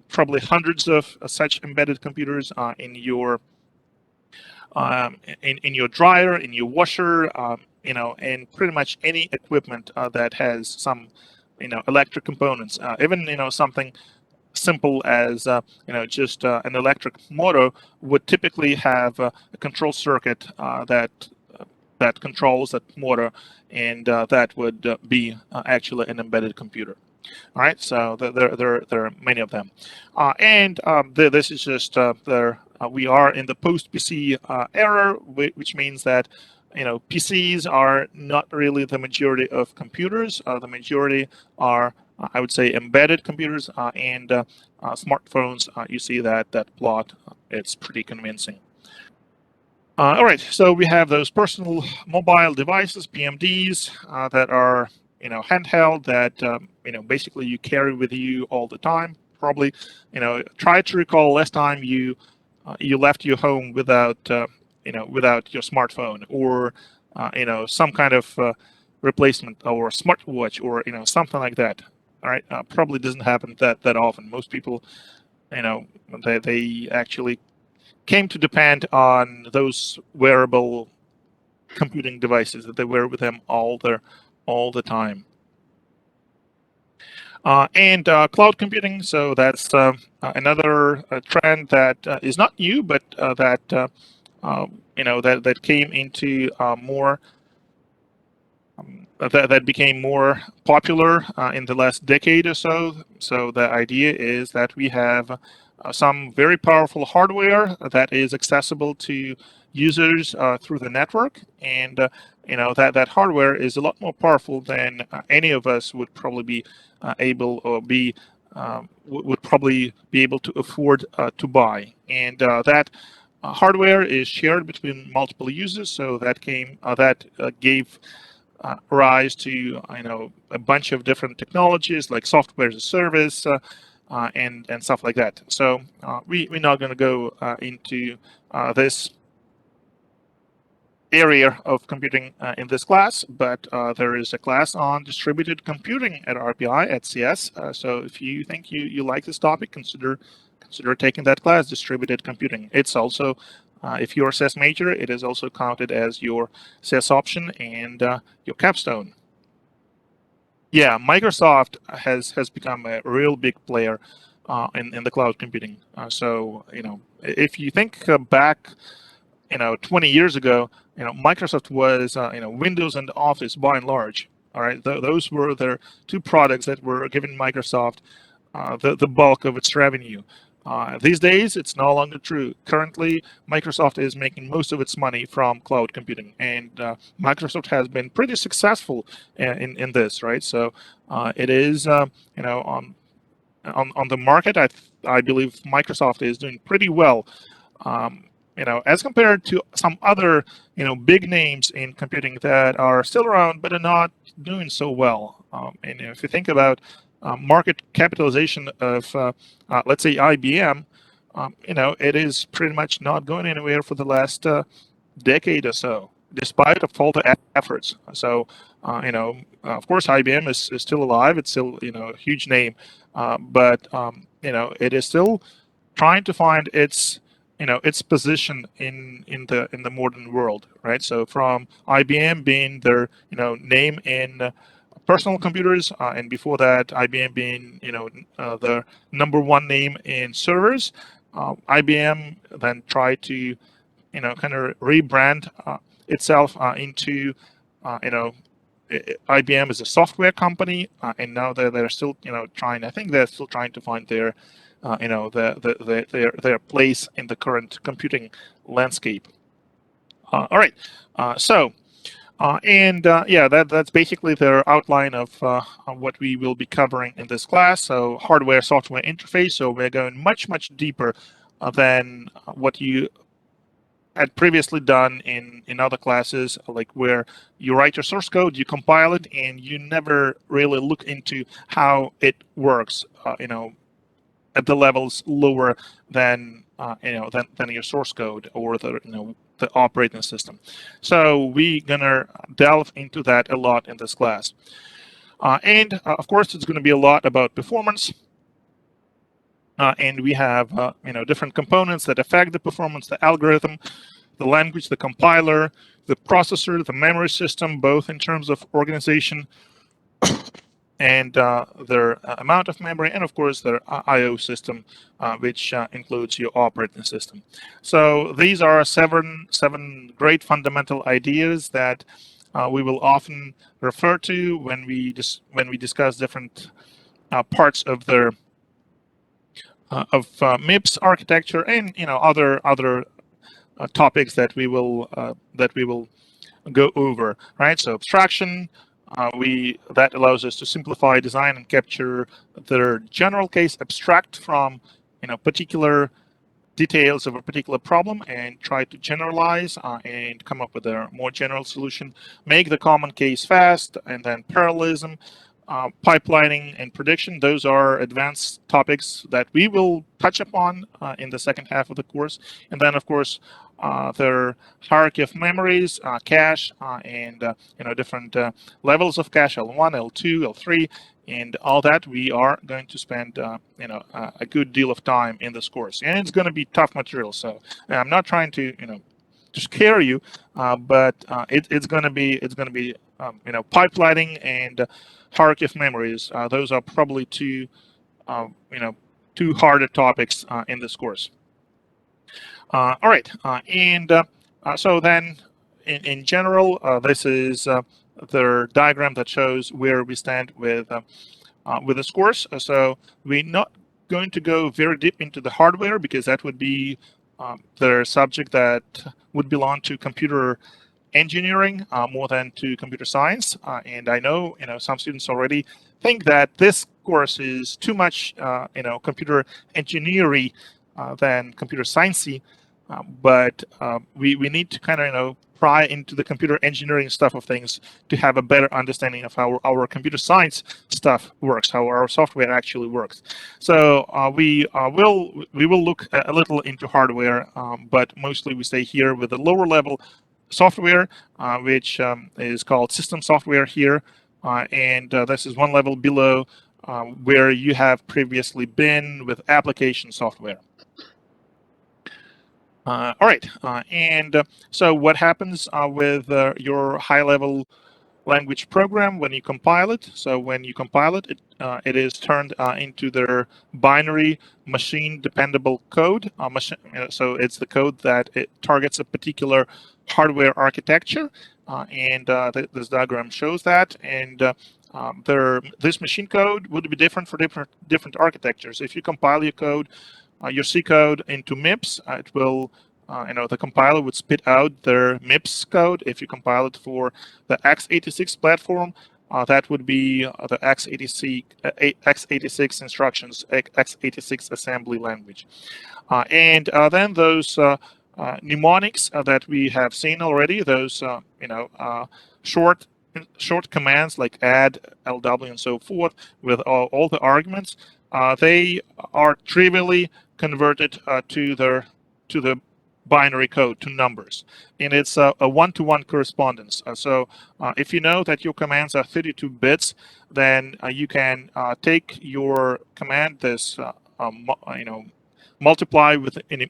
probably hundreds of such embedded computers in your dryer, in your washer, and pretty much any equipment that has some, electric components. Even something simple as just an electric motor would typically have a control circuit that controls that motor, and that would be actually an embedded computer. All right, so there are many of them, and this is just we are in the post-PC era, which means that PCs are not really the majority of computers. The majority are I would say, embedded computers and smartphones. You see that plot. It's pretty convincing. All right, so we have those personal mobile devices, PMDs, that are handheld, that basically you carry with you all the time. Probably, try to recall last time you left your home without without your smartphone, or some kind of replacement, or smartwatch, or something like that. All right, probably doesn't happen that often. Most people, you know they actually came to depend on those wearable computing devices that they wear with them all the time. And cloud computing, so that's another trend that is not new, but that came into more that became more popular in the last decade or so. So the idea is that we have some very powerful hardware that is accessible to users through the network, and that hardware is a lot more powerful than any of us would probably be able or be would probably be able to afford to buy, and that hardware is shared between multiple users. So that gave rise to a bunch of different technologies like software as a service and stuff like that. So we're not going to go into this area of computing in this class, but there is a class on distributed computing at RPI at CS. So if you think you like this topic, consider taking that class, distributed computing. It's also if you're a CS major, it is also counted as your CS option and your capstone. Yeah, Microsoft has become a real big player in the cloud computing. So if you think back 20 years ago, Microsoft was, Windows and Office by and large. All right, those were their two products that were giving Microsoft the bulk of its revenue. These days, it's no longer true. Currently, Microsoft is making most of its money from cloud computing, and Microsoft has been pretty successful in this, right? So it is, on the market, I believe Microsoft is doing pretty well. Um, as compared to some other, big names in computing that are still around but are not doing so well. And if you think about market capitalization of, let's say, IBM, it is pretty much not going anywhere for the last decade or so, despite of all the efforts. So, of course, IBM is still alive. It's still, a huge name, but it is still trying to find its position in the modern world, right? So from IBM being their name in personal computers, and before that IBM being the number one name in servers, IBM then tried to kind of rebrand itself into IBM is a software company, and now they're still trying. I think they're still trying to find their their place in the current computing landscape. All right, so yeah, that's basically the outline of what we will be covering in this class. So hardware software interface. So we're going much deeper than what you had previously done in other classes, like where you write your source code, you compile it, and you never really look into how it works. At the levels lower than than your source code or the operating system. So we're gonna delve into that a lot in this class, and of course it's going to be a lot about performance. And we have different components that affect the performance: the algorithm, the language, the compiler, the processor, the memory system, both in terms of organization and their amount of memory, and of course their I/O system, which includes your operating system. So these are seven great fundamental ideas that we will often refer to when we discuss different parts of their MIPS architecture, and other topics that we will go over. Right. So abstraction, that allows us to simplify design and capture the general case, abstract from particular details of a particular problem and try to generalize and come up with a more general solution, make the common case fast, and then parallelism, pipelining, and prediction. Those are advanced topics that we will touch upon in the second half of the course. And then, of course, their hierarchy of memories, cache, and different levels of cache, L1, L2, L3, and all that. We are going to spend a good deal of time in this course, and it's going to be tough material. So I'm not trying to to scare you, but it's going to be pipelining and hierarchy of memories. Those are probably two harder topics in this course. All right, and so then in general, this is the diagram that shows where we stand with this course. So we're not going to go very deep into the hardware because that would be the subject that would belong to computer engineering more than to computer science. And I know some students already think that this course is too much computer engineering than computer sciencey. But we need to kind of pry into the computer engineering stuff of things to have a better understanding of how our computer science stuff works, how our software actually works. So we will look a little into hardware, but mostly we stay here with the lower level software, which is called system software here, and this is one level below where you have previously been with application software. All right, and so what happens with your high-level language program when you compile it? So when you compile it, it is turned into their binary machine-dependable code. So it's the code that it targets a particular hardware architecture, and this diagram shows that. And this machine code would be different for different architectures. If you compile your code, your C code into MIPS, it will, the compiler would spit out their MIPS code. If you compile it for the x86 platform, that would be the x86 instructions, x86 assembly language. And then those mnemonics that we have seen already, those short commands like add, LW, and so forth, with all the arguments, they are trivially converted to the binary code, to numbers, and it's a one-to-one correspondence. So if you know that your commands are 32 bits, then you can take your command, this multiply with an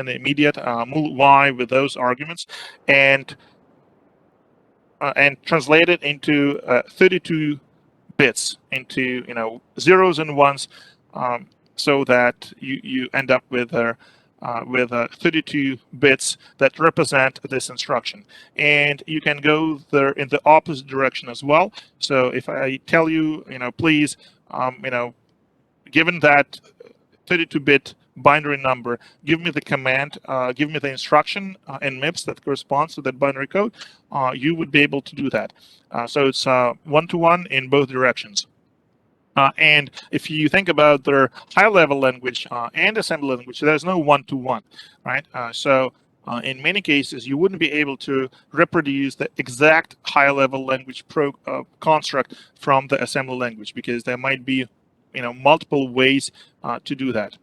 immediate mul y with those arguments, and translate it into 32 bits, into zeros and ones, so that you end up with 32 bits that represent this instruction. And you can go there in the opposite direction as well. So if I tell you, please, given that 32-bit binary number, give me the command, give me the instruction in MIPS that corresponds to that binary code, you would be able to do that. So it's one-to-one in both directions. And if you think about their high-level language and assembly language, there's no one-to-one, right? So in many cases, you wouldn't be able to reproduce the exact high-level language construct from the assembly language, because there might be multiple ways to do that.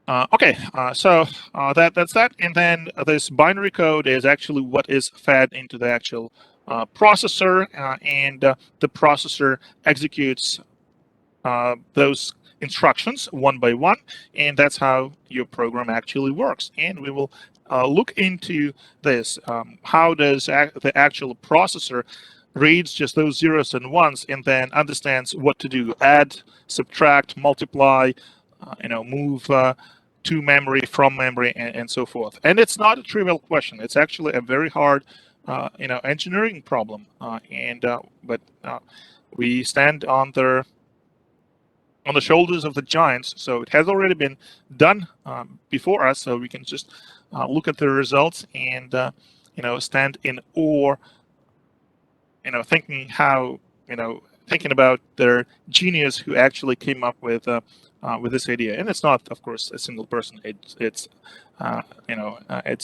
Okay, so that's that. And then this binary code is actually what is fed into the actual processor, and the processor executes those instructions one by one, and that's how your program actually works. And we will look into this. How does the actual processor reads just those zeros and ones and then understands what to do: add, subtract, multiply, move to memory, from memory, and so forth. And it's not a trivial question. It's actually a very hard engineering problem, but we stand on the shoulders of the giants, so it has already been done before us, so we can just look at the results and stand in awe thinking how, thinking about their genius who actually came up with this idea. And it's not, of course, a single person. It's it's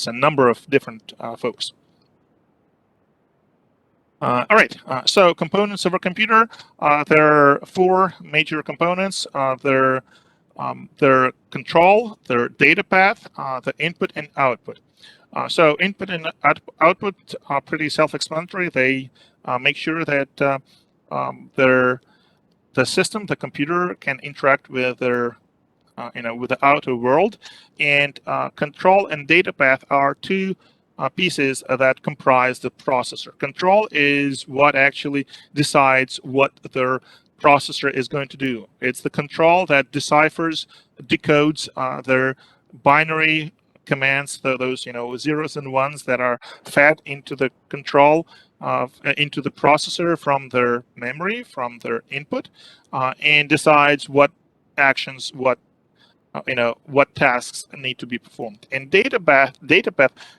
a number of different folks. All right, so components of a computer, there are four major components. Their control, their data path, the input and output. So input and output are pretty self-explanatory. They make sure that the system, the computer, can interact with their with the outer world. And control and data path are two pieces that comprise the processor. Control is what actually decides what their processor is going to do. It's the control that deciphers, decodes their binary commands, those zeros and ones that are fed into the control into the processor from their memory, from their input, and decides what actions, what tasks need to be performed. And data path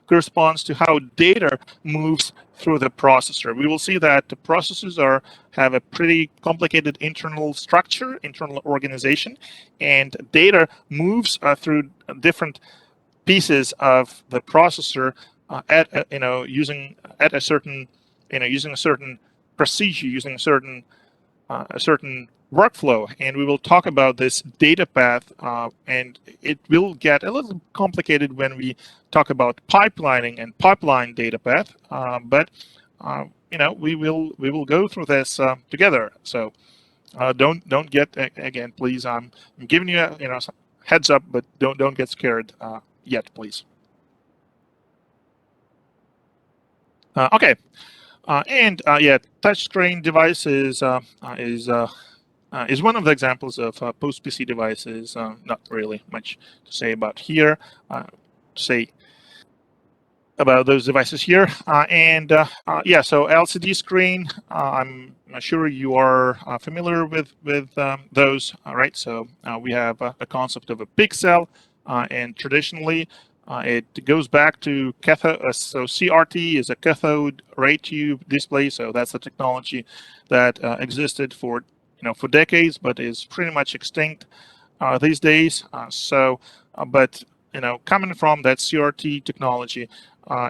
corresponds to how data moves through the processor. We will see that the processors have a pretty complicated internal structure, internal organization, and data moves through different pieces of the processor using a certain using a certain procedure, using a certain workflow. And we will talk about this data path, and it will get a little complicated when we talk about pipelining and pipeline data path, but we will go through this together. So don't get, again, please, I'm giving you some heads up, but don't get scared yet, please. Okay. And yeah, touchscreen devices is one of the examples of post-PC devices. Not really much to say about here. Say about those devices here. Yeah, so LCD screen, I'm sure you are familiar with those, right? So we have a concept of a pixel, and traditionally it goes back to cathode. So CRT is a cathode ray tube display. So that's the technology that existed for for decades, but is pretty much extinct these days. But coming from that CRT technology,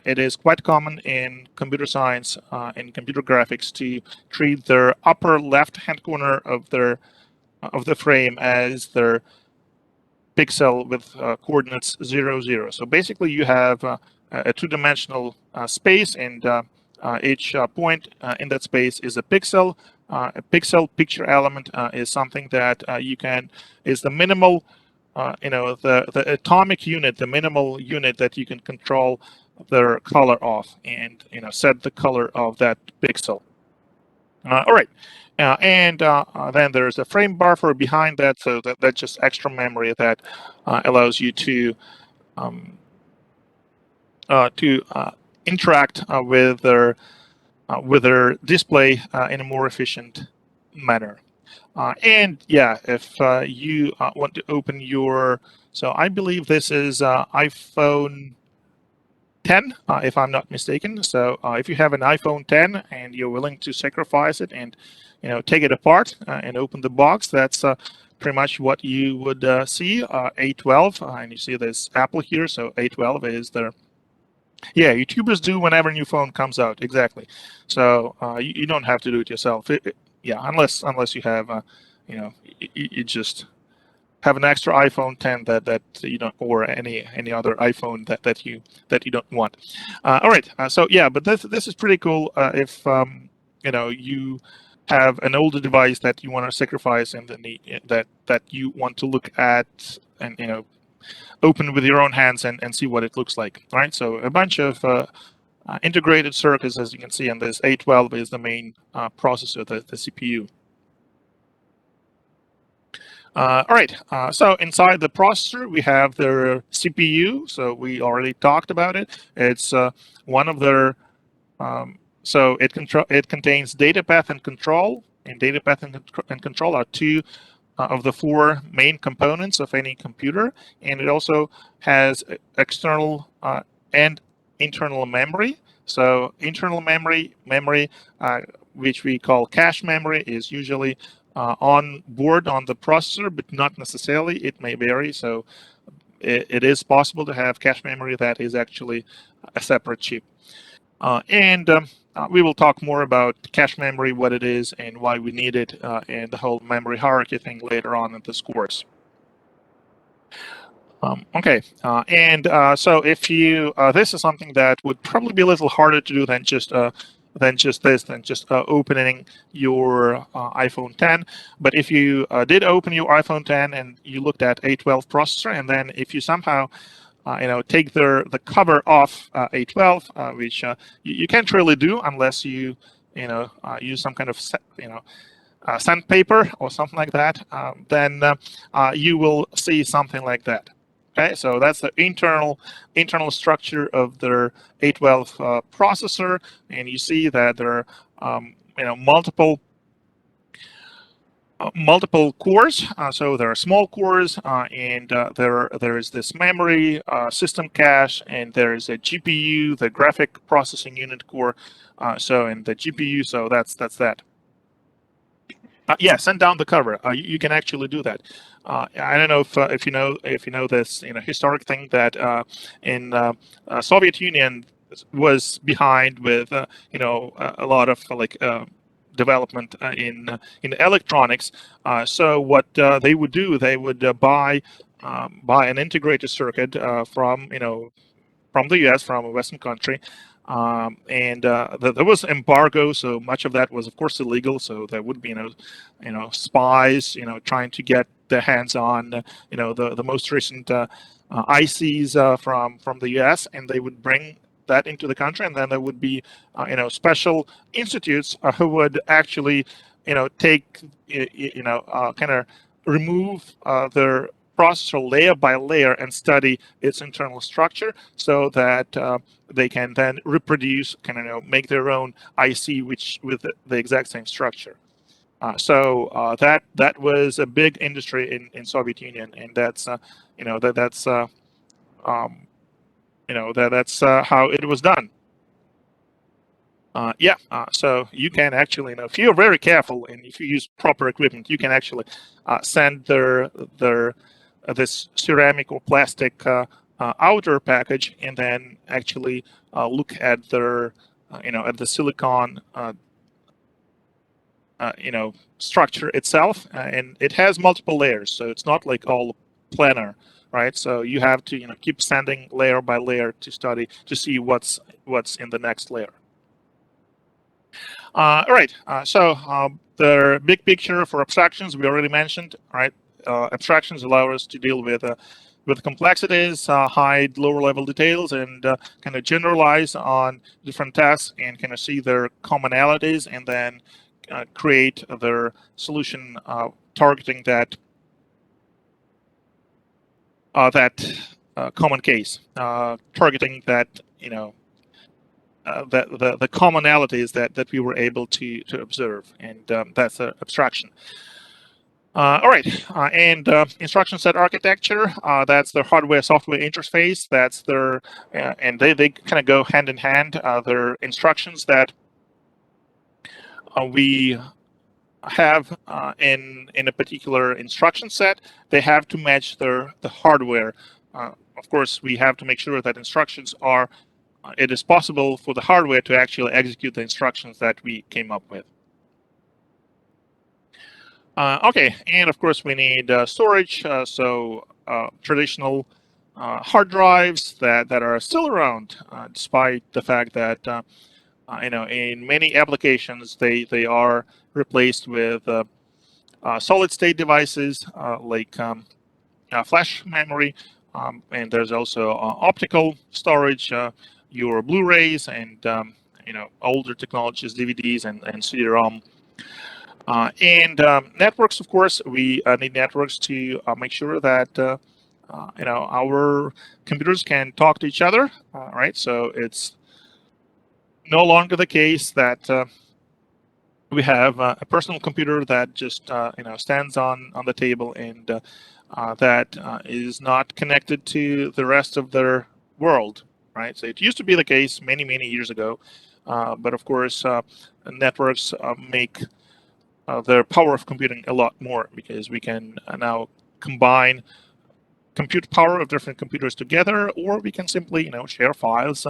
it is quite common in computer science and computer graphics to treat their upper left-hand corner of the frame as their pixel with coordinates 0, 0. So basically, you have a two-dimensional space, and each point in that space is a pixel. A pixel picture element is something that is the minimal, the atomic unit, the minimal unit that you can control their color of, and set the color of that pixel. All right. And then there's a frame buffer behind that, so that's just extra memory that allows you to interact with their display in a more efficient manner. And yeah, if you want to open so I believe this is iPhone 10, if I'm not mistaken. So if you have an iPhone 10 and you're willing to sacrifice it and take it apart and open the box, that's pretty much what you would see. A12, and you see this Apple here. So A12 is their YouTubers do whenever a new phone comes out, exactly. So you don't have to do it yourself. Yeah, unless you have you just have an extra iPhone 10 that you don't, or any other iPhone that you don't want. All right, so yeah, but this is pretty cool. If you have an older device that you want to sacrifice and that you want to look at and open with your own hands and see what it looks like. All right, so a bunch of integrated circuits, as you can see, and this A12 is the main processor, the CPU. All right, so inside the processor, we have their CPU. So we already talked about it. It's one of their, so it contains data path and control. And data path and control are two of the four main components of any computer. And it also has external and internal memory. So internal memory, which we call cache memory, is usually on board on the processor, but not necessarily. It may vary. So it is possible to have cache memory that is actually a separate chip. And we will talk more about cache memory, what it is, and why we need it, and the whole memory hierarchy thing later on in this course. Okay, so if you, this is something that would probably be a little harder to do than just opening your iPhone 10. But if you did open your iPhone 10 and you looked at A12 processor, and then if you somehow take the cover off A12, which you can't really do unless you use some kind of sandpaper or something like that, then you will see something like that. Okay, so that's the internal structure of their A12 processor, and you see that there are multiple cores. So there are small cores, and there is this memory, system cache, and there is a GPU, the graphic processing unit core. So in the GPU, so that's that. Yeah, send down the cover. You can actually do that. I don't know if you know this historic thing that in Soviet Union was behind with a lot of development in electronics. So what they would do, they would buy an integrated circuit from the U.S., from a Western country. And there was embargo, so much of that was, of course, illegal. So there would be, spies, trying to get their hands on, the most recent ICs from the U.S., and they would bring that into the country, and then there would be, special institutes who would actually, take, kind of remove their processor layer by layer and study its internal structure so that they can then reproduce, make their own IC with the exact same structure. So that was a big industry in Soviet Union, and that's that's how it was done. Yeah, so you can actually, if you're very careful and if you use proper equipment, you can actually send their this ceramic or plastic outer package, and then actually look at their at the silicon structure itself, and it has multiple layers, so it's not like all planar, right? So you have to keep sending layer by layer to study to see what's in the next layer. All right, so the big picture for abstractions we already mentioned, right? Abstractions allow us to deal with complexities, hide lower level details, and kind of generalize on different tasks and kind of see their commonalities, and then create their solution targeting that common case, targeting that the commonalities that we were able to observe, and that's an abstraction. All right, and instruction set architecture, that's the hardware-software interface. That's their, and they kind of go hand in hand. Their instructions that we have in a particular instruction set, they have to match the hardware. Of course, we have to make sure that instructions are, it is possible for the hardware to actually execute the instructions that we came up with. Okay, and of course we need storage, so traditional hard drives that are still around, despite the fact that in many applications they are replaced with solid state devices like flash memory, and there's also optical storage, your Blu-rays, and older technologies, DVDs and CD-ROM. And networks, of course, we need networks to make sure that our computers can talk to each other, right? So it's no longer the case that we have a personal computer that just stands on the table, and that is not connected to the rest of their world, right? So it used to be the case many years ago, but of course, networks make the power of computing a lot more, because we can now combine compute power of different computers together, or we can simply share files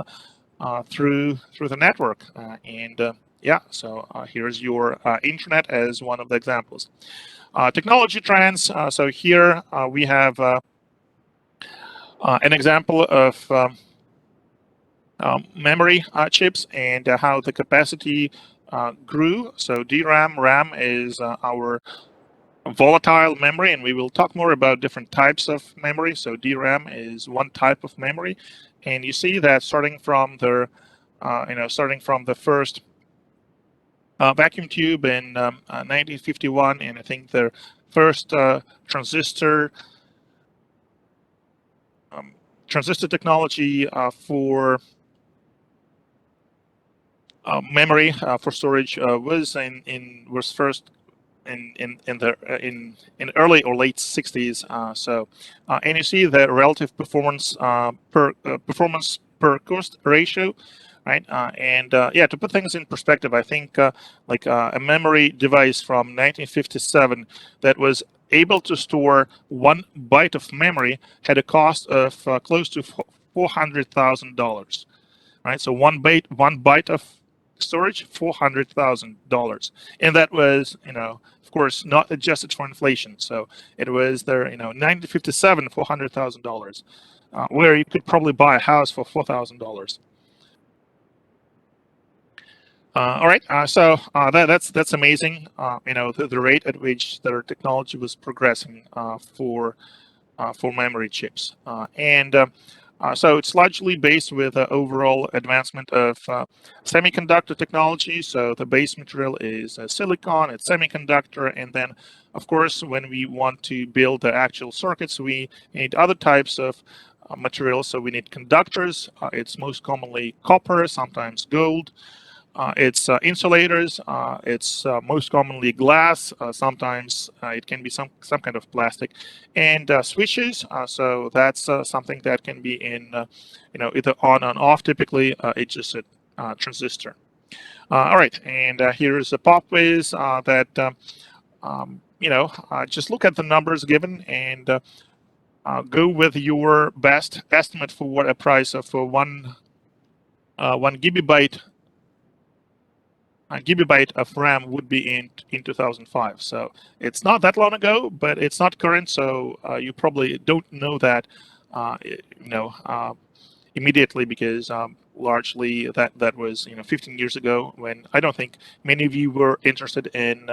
through the network. And yeah, so here's your internet as one of the examples. Technology trends. So here we have an example of memory chips and how the capacity grew. So DRAM, RAM is our volatile memory, and we will talk more about different types of memory. So DRAM is one type of memory, and you see that starting from the first vacuum tube in 1951, and I think the first transistor technology for memory for storage was first in early or late 60s. And you see the relative performance per cost ratio, right? Yeah, to put things in perspective, I think a memory device from 1957 that was able to store 1 byte of memory had a cost of close to $400,000, right? So one byte of storage, $400,000, and that was, of course, not adjusted for inflation. So it was there, 1957, $400,000, where you could probably buy a house for $4,000. All right, that's amazing. The rate at which their technology was progressing for memory chips. So it's largely based with overall advancement of semiconductor technology. So the base material is silicon, it's semiconductor, and then, of course, when we want to build the actual circuits, we need other types of materials. So we need conductors. It's most commonly copper, sometimes gold. It's insulators. It's most commonly glass. Sometimes it can be some kind of plastic, and switches. So that's something that can be in either on and off. Typically, it's just a transistor. All right, and here's a pop quiz that just look at the numbers given and go with your best estimate for what a price of one gigabyte of RAM would be in 2005. So it's not that long ago, but it's not current. So you probably don't know that, immediately, because largely that was 15 years ago, when I don't think many of you were interested in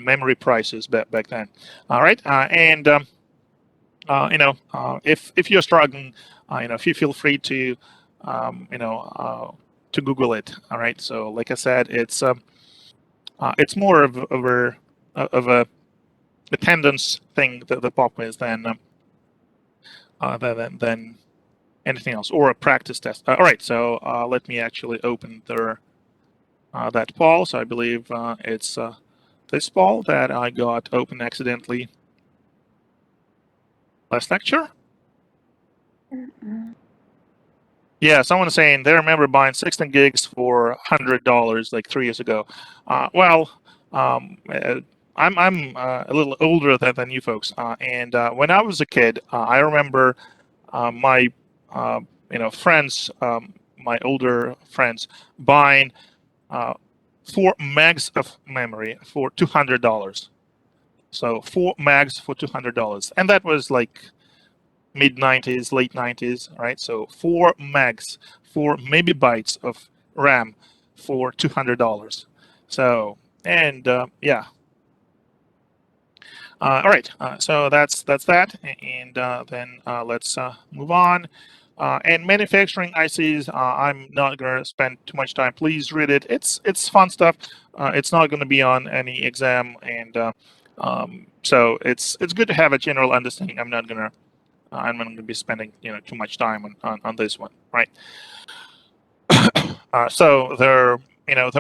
memory prices back then. All right, and if you're struggling, if you feel free to to Google it. All right. So like I said, it's more of a attendance thing, the pop quiz, than anything else, or a practice test. All right. So let me actually open that poll. So I believe it's this poll that I got open accidentally last lecture. Yeah, someone's saying they remember buying 16 gigs for $100 like 3 years ago. Well, I'm a little older than you folks, and when I was a kid, I remember my friends, my older friends, buying 4 megs of memory for $200. So 4 megs for $200, and that was like mid 90s, late 90s, right? So 4 megs, 4 megabytes of RAM for $200. So, and yeah. All right, so that's that, and then let's move on. And manufacturing ICs, I'm not gonna spend too much time. Please read it. It's fun stuff. It's not gonna be on any exam, and so it's good to have a general understanding. I'm not gonna be spending too much time on this one, right? So the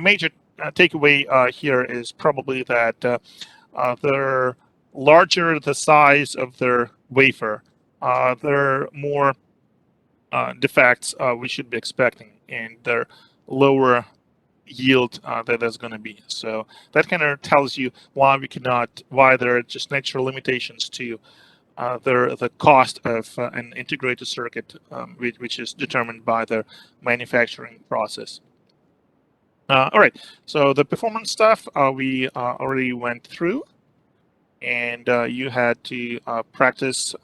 major takeaway here is probably that the larger the size of their wafer, they're more defects we should be expecting, and the lower yield that there's going to be. So that kind of tells you why why there are just natural limitations to the cost of an integrated circuit, which is determined by the manufacturing process. All right, so the performance stuff we already went through, and you had to practice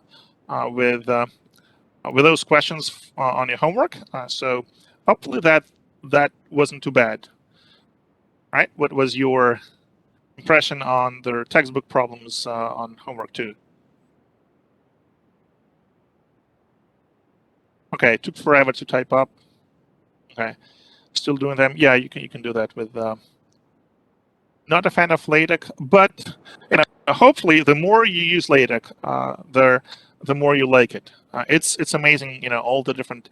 with those questions on your homework. So hopefully that wasn't too bad, right? What was your impression on the textbook problems on homework 2? Okay, it took forever to type up. Okay, still doing them. Yeah, you can do that with. Not a fan of LaTeX, but hopefully the more you use LaTeX, the more you like it. It's amazing, all the different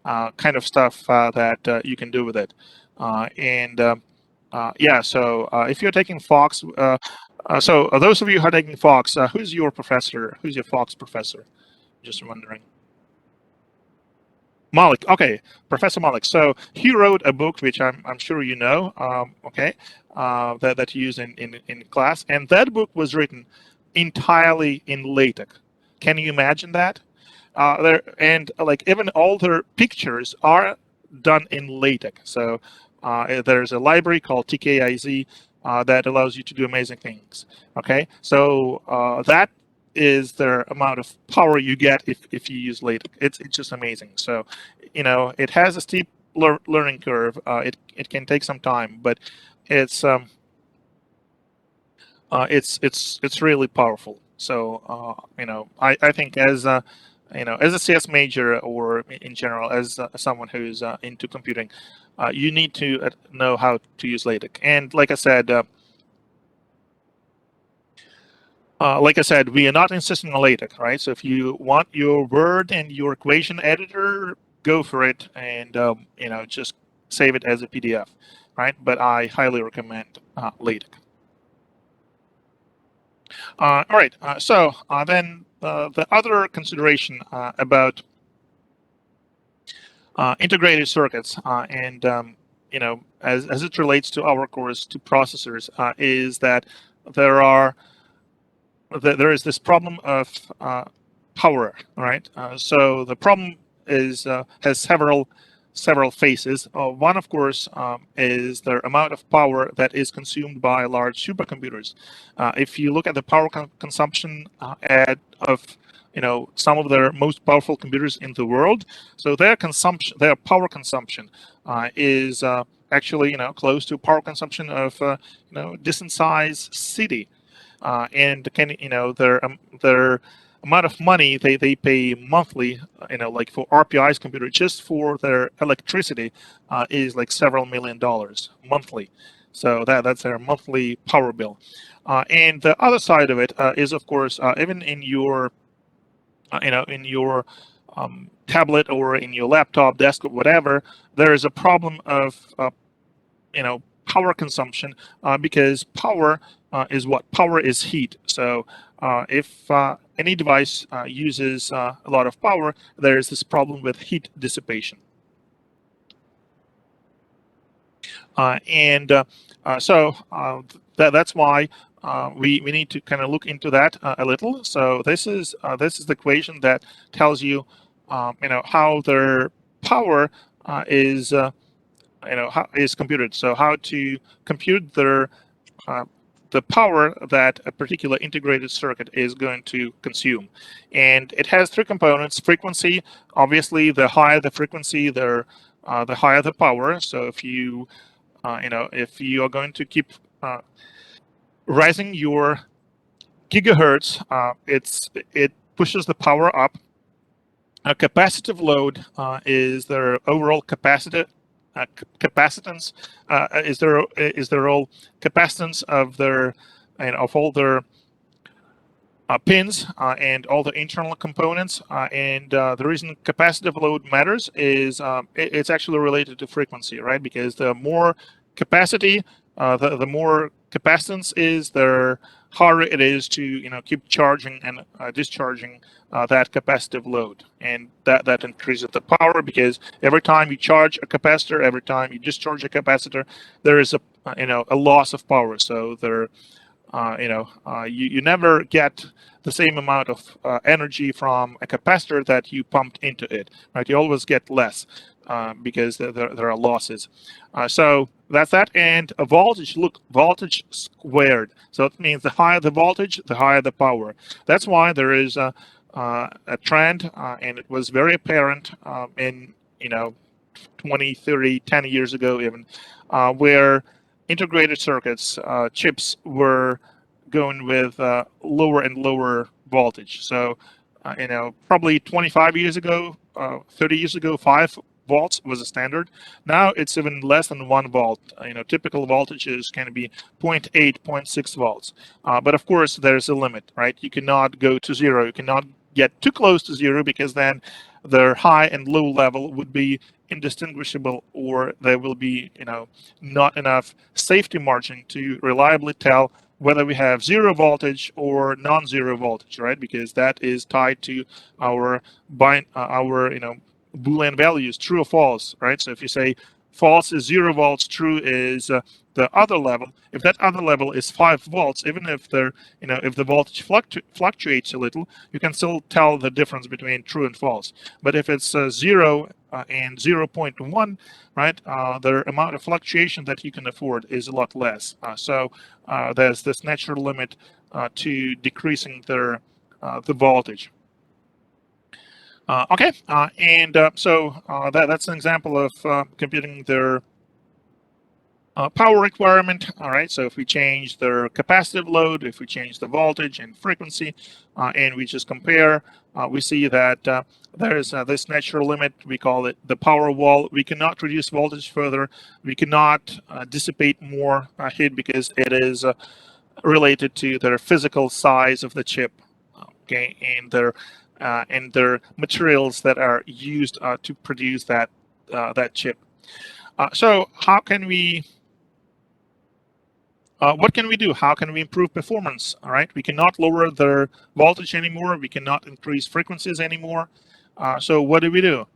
kind of stuff that you can do with it. And yeah, so if you're taking Fox, so those of you who are taking Fox, who's your professor? Who's your Fox professor? Just wondering. Malik, okay, Professor Malik. So he wrote a book which I'm sure you know, okay, that you use in class, and that book was written entirely in LaTeX. Can you imagine that? There and like even all their pictures are done in LaTeX. So there's a library called TKIZ that allows you to do amazing things. Okay, so that is the amount of power you get if you use LaTeX. It's just amazing. So, it has a steep learning curve. It can take some time, but it's it's really powerful. So I think as as a CS major or in general as someone who's into computing, you need to know how to use LaTeX. And like I said, we are not insisting on LaTeX, right? So if you want your Word and your equation editor, go for it, and just save it as a PDF, right? But I highly recommend LaTeX. All right. So then the other consideration about integrated circuits and as it relates to our course to processors is that there are there is this problem of power, right? So the problem is has several phases. One, of course, is the amount of power that is consumed by large supercomputers. If you look at the power consumption of some of the most powerful computers in the world, so their power consumption is actually close to power consumption of decent sized city. And can their amount of money they pay monthly, like for RPI's computer, just for their electricity, is like several $1 million monthly. So that's their monthly power bill. And the other side of it is, of course, even in your in your tablet or in your laptop, desktop, whatever, there is a problem of power consumption because power is what? Power is heat. So if any device uses a lot of power, there is this problem with heat dissipation. And so that's why we need to kind of look into that a little. So this is the equation that tells you how their power is how is computed. So how to compute the power that a particular integrated circuit is going to consume. And it has three components: frequency. Obviously, the higher the frequency, the higher the power. So if you if you are going to keep rising your gigahertz, it pushes the power up. A capacitive load is their overall capacitance is their all capacitance of their of all their pins and all the internal components. And the reason capacitive load matters is it's actually related to frequency, right? Because the more capacity, the more capacitance is, harder it is to keep charging and discharging that capacitive load, and that increases the power, because every time you charge a capacitor, every time you discharge a capacitor, there is a loss of power. So you never get the same amount of energy from a capacitor that you pumped into it, right? You always get less because there are losses. So that's that. And a voltage, look, voltage squared. So it means the higher the voltage, the higher the power. That's why there is a trend, and it was very apparent in 20, 30, 10 years ago even, where integrated circuits, chips were going with lower and lower voltage. So, probably 25 years ago, 30 years ago, 5 volts was a standard. Now it's even less than 1 volt. Typical voltages can be 0.8, 0.6 volts. But of course, there's a limit, right? You cannot go to 0. You cannot get too close to 0, because then their high and low level would be indistinguishable, or there will be not enough safety margin to reliably tell whether we have 0 voltage or non-zero voltage, right? Because that is tied to our Boolean values, true or false, right? So if you say false is 0 volts, true is the other level. If that other level is 5 volts, even if if the voltage fluctuates a little, you can still tell the difference between true and false. But if it's 0 and 0.1, right, the amount of fluctuation that you can afford is a lot less. So there's this natural limit to decreasing the voltage. Okay, and so that's an example of computing their power requirement. All right, so if we change the capacitive load, if we change the voltage and frequency, and we just compare, we see that there's this natural limit. We call it the power wall. We cannot reduce voltage further. We cannot dissipate more heat, because it is related to the physical size of the chip, okay, and their materials that are used to produce that chip. So how can we? What can we do? How can we improve performance? All right, we cannot lower the voltage anymore. We cannot increase frequencies anymore. So what do we do?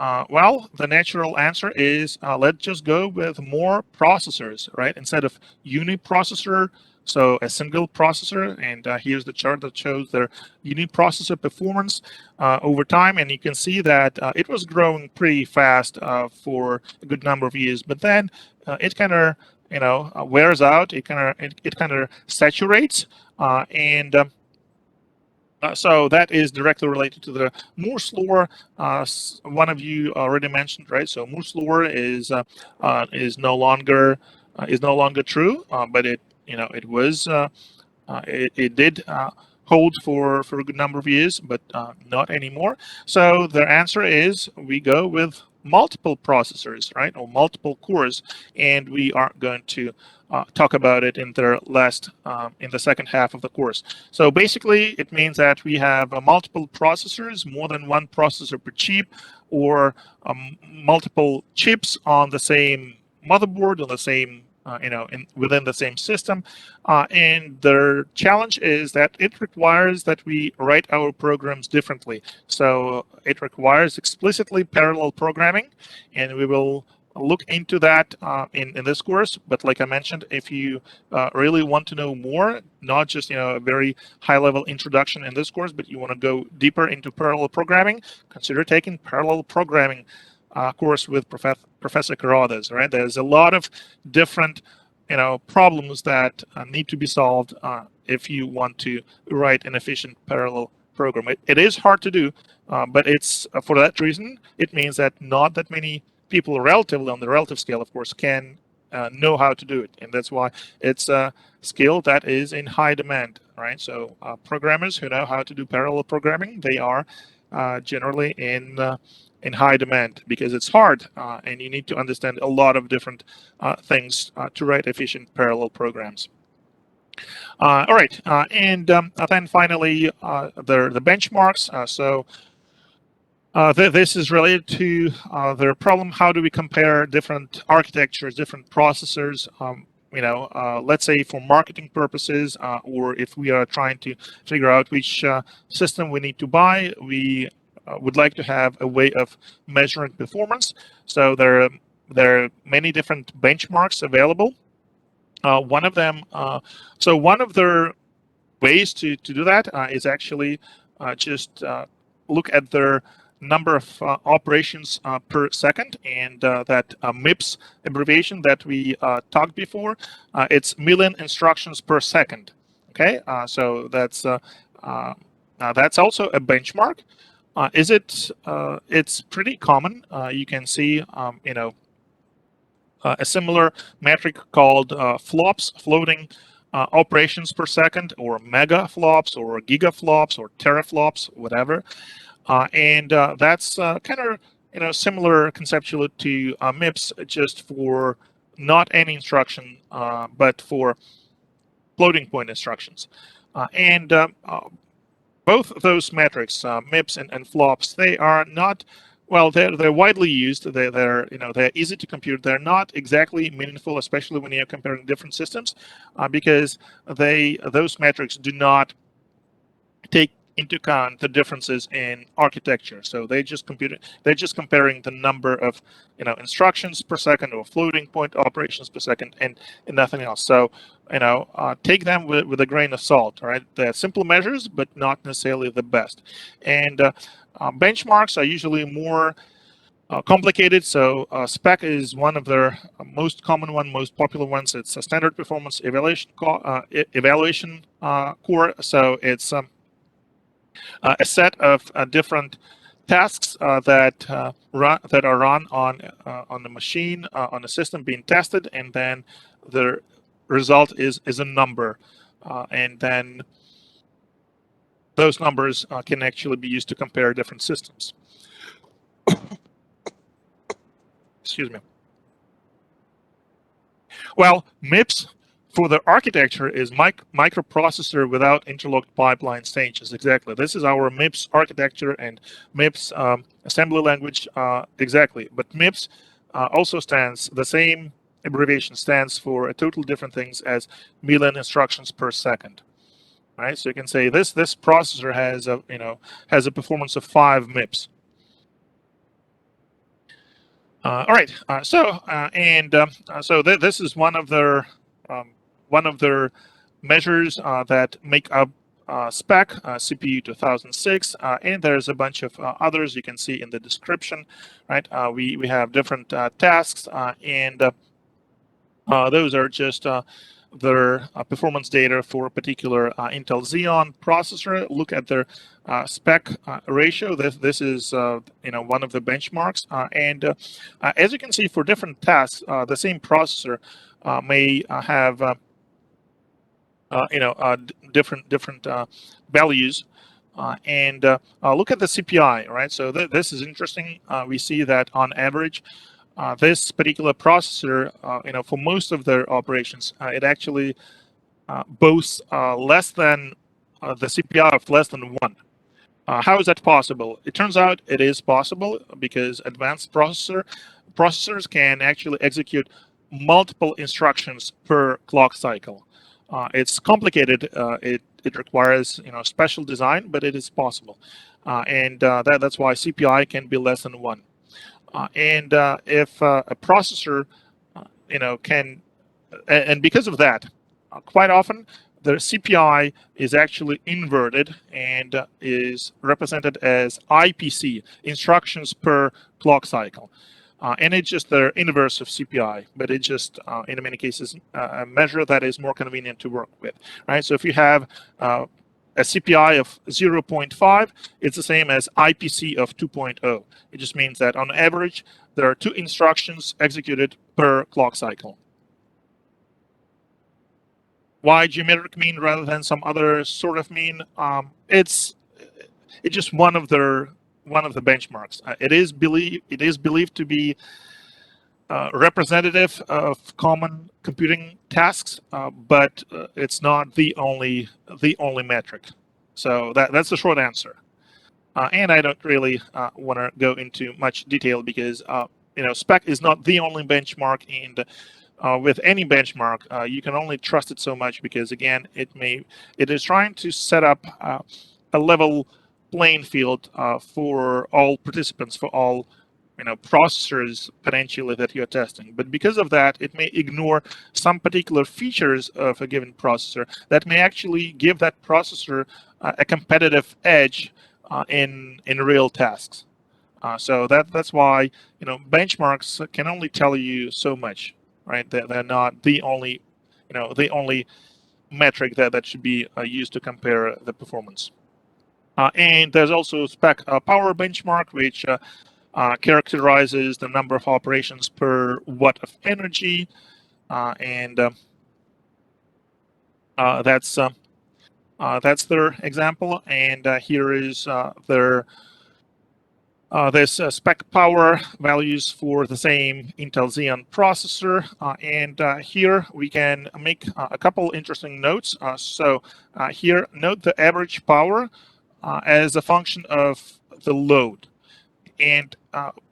Well, the natural answer is let's just go with more processors, right? Instead of uniprocessor, so a single processor, and here's the chart that shows their uniprocessor performance over time, and you can see that it was growing pretty fast for a good number of years, but then it kind of wears out. It kind of saturates, and so that is directly related to the Moore's law. One of you already mentioned, right? So Moore's law is no longer true, but it did hold for a good number of years, but not anymore. So the answer is we go with multiple processors, right, or multiple cores, and we are going to talk about it in the second half of the course. So basically, it means that we have multiple processors, more than one processor per chip, or multiple chips on the same motherboard, on the same within the same system, and the challenge is that it requires that we write our programs differently. So it requires explicitly parallel programming, and we will look into that in this course. But like I mentioned, if you really want to know more, not just a very high-level introduction in this course, but you want to go deeper into parallel programming, consider taking parallel programming course with Professor Carruthers, right? There's a lot of different problems that need to be solved if you want to write an efficient parallel program. It is hard to do, but it's for that reason, it means that not that many people relatively on the relative scale, of course, can know how to do it, and that's why it's a skill that is in high demand, right? So programmers who know how to do parallel programming, they are generally in high demand, because it's hard and you need to understand a lot of different things to write efficient parallel programs. All right, and then finally the benchmarks. This is related to the problem: how do we compare different architectures, different processors? let's say for marketing purposes, or if we are trying to figure out which system we need to buy, we would like to have a way of measuring performance. So there are many different benchmarks available. One of them, one of the ways to do that is actually just look at their number of operations per second, and that MIPS abbreviation that we talked before, it's million instructions per second. Okay, so that's also a benchmark. Is it? It's pretty common. You can see, a similar metric called flops, floating operations per second, or mega flops, or gigaflops, or teraflops, whatever. And that's kind of similar conceptually to MIPS, just for not any instruction, but for floating point instructions. And both of those metrics, MIPS and flops, they are not, well, they're widely used. They're easy to compute. They're not exactly meaningful, especially when you're comparing different systems, because those metrics do not take into account the differences in architecture. So they're just comparing the number of instructions per second, or floating point operations per second, and nothing else. So take them with a grain of salt. All right, they're simple measures, but not necessarily the best. And benchmarks are usually more complicated. So spec is one of their most common most popular ones. It's a standard performance evaluation core. So it's a set of different tasks that are run on the machine, on the system being tested, and then the result is a number, and then those numbers can actually be used to compare different systems. Excuse me. Well, MIPS for the architecture is microprocessor without interlocked pipeline stages. Exactly. This is our MIPS architecture and MIPS assembly language. Exactly. But MIPS also stands, the same abbreviation stands for a total different things as million instructions per second. Right. So you can say this processor has a performance of 5 MIPS. All right. So this is one of their measures that make up spec, CPU 2006, and there's a bunch of others you can see in the description. Right. We have different tasks, and those are just their performance data for a particular Intel Xeon processor. Look at their spec ratio. This is one of the benchmarks, and as you can see, for different tasks, the same processor may have different values. And look at the CPI, right? So this is interesting. We see that on average, this particular processor, for most of their operations, it actually boasts less than the CPI of less than 1. How is that possible? It turns out it is possible because advanced processors can actually execute multiple instructions per clock cycle. It's complicated. It requires special design, but it is possible, and that's why CPI can be less than 1. And if a processor, can, and because of that, quite often the CPI is actually inverted and is represented as IPC, instructions per clock cycle. And it's just the inverse of CPI, but it's just, in many cases, a measure that is more convenient to work with, right? So if you have a CPI of 0.5, it's the same as IPC of 2.0. It just means that on average, there are 2 instructions executed per clock cycle. Why geometric mean rather than some other sort of mean? It's just one of the benchmarks. It is believed to be representative of common computing tasks, but it's not the only metric. So that's the short answer. And I don't really want to go into much detail because spec is not the only benchmark, and with any benchmark, you can only trust it so much because, again, it is trying to set up a level playing field for all participants, for all processors potentially that you're testing. But because of that, it may ignore some particular features of a given processor that may actually give that processor a competitive edge in real tasks. So that's why benchmarks can only tell you so much, right? They're not the only the only metric that should be used to compare the performance. And there's also spec power benchmark, which characterizes the number of operations per watt of energy, and that's their example. And here is their there's spec power values for the same Intel Xeon processor, and here we can make a couple interesting notes. So here, note the average power as a function of the load. And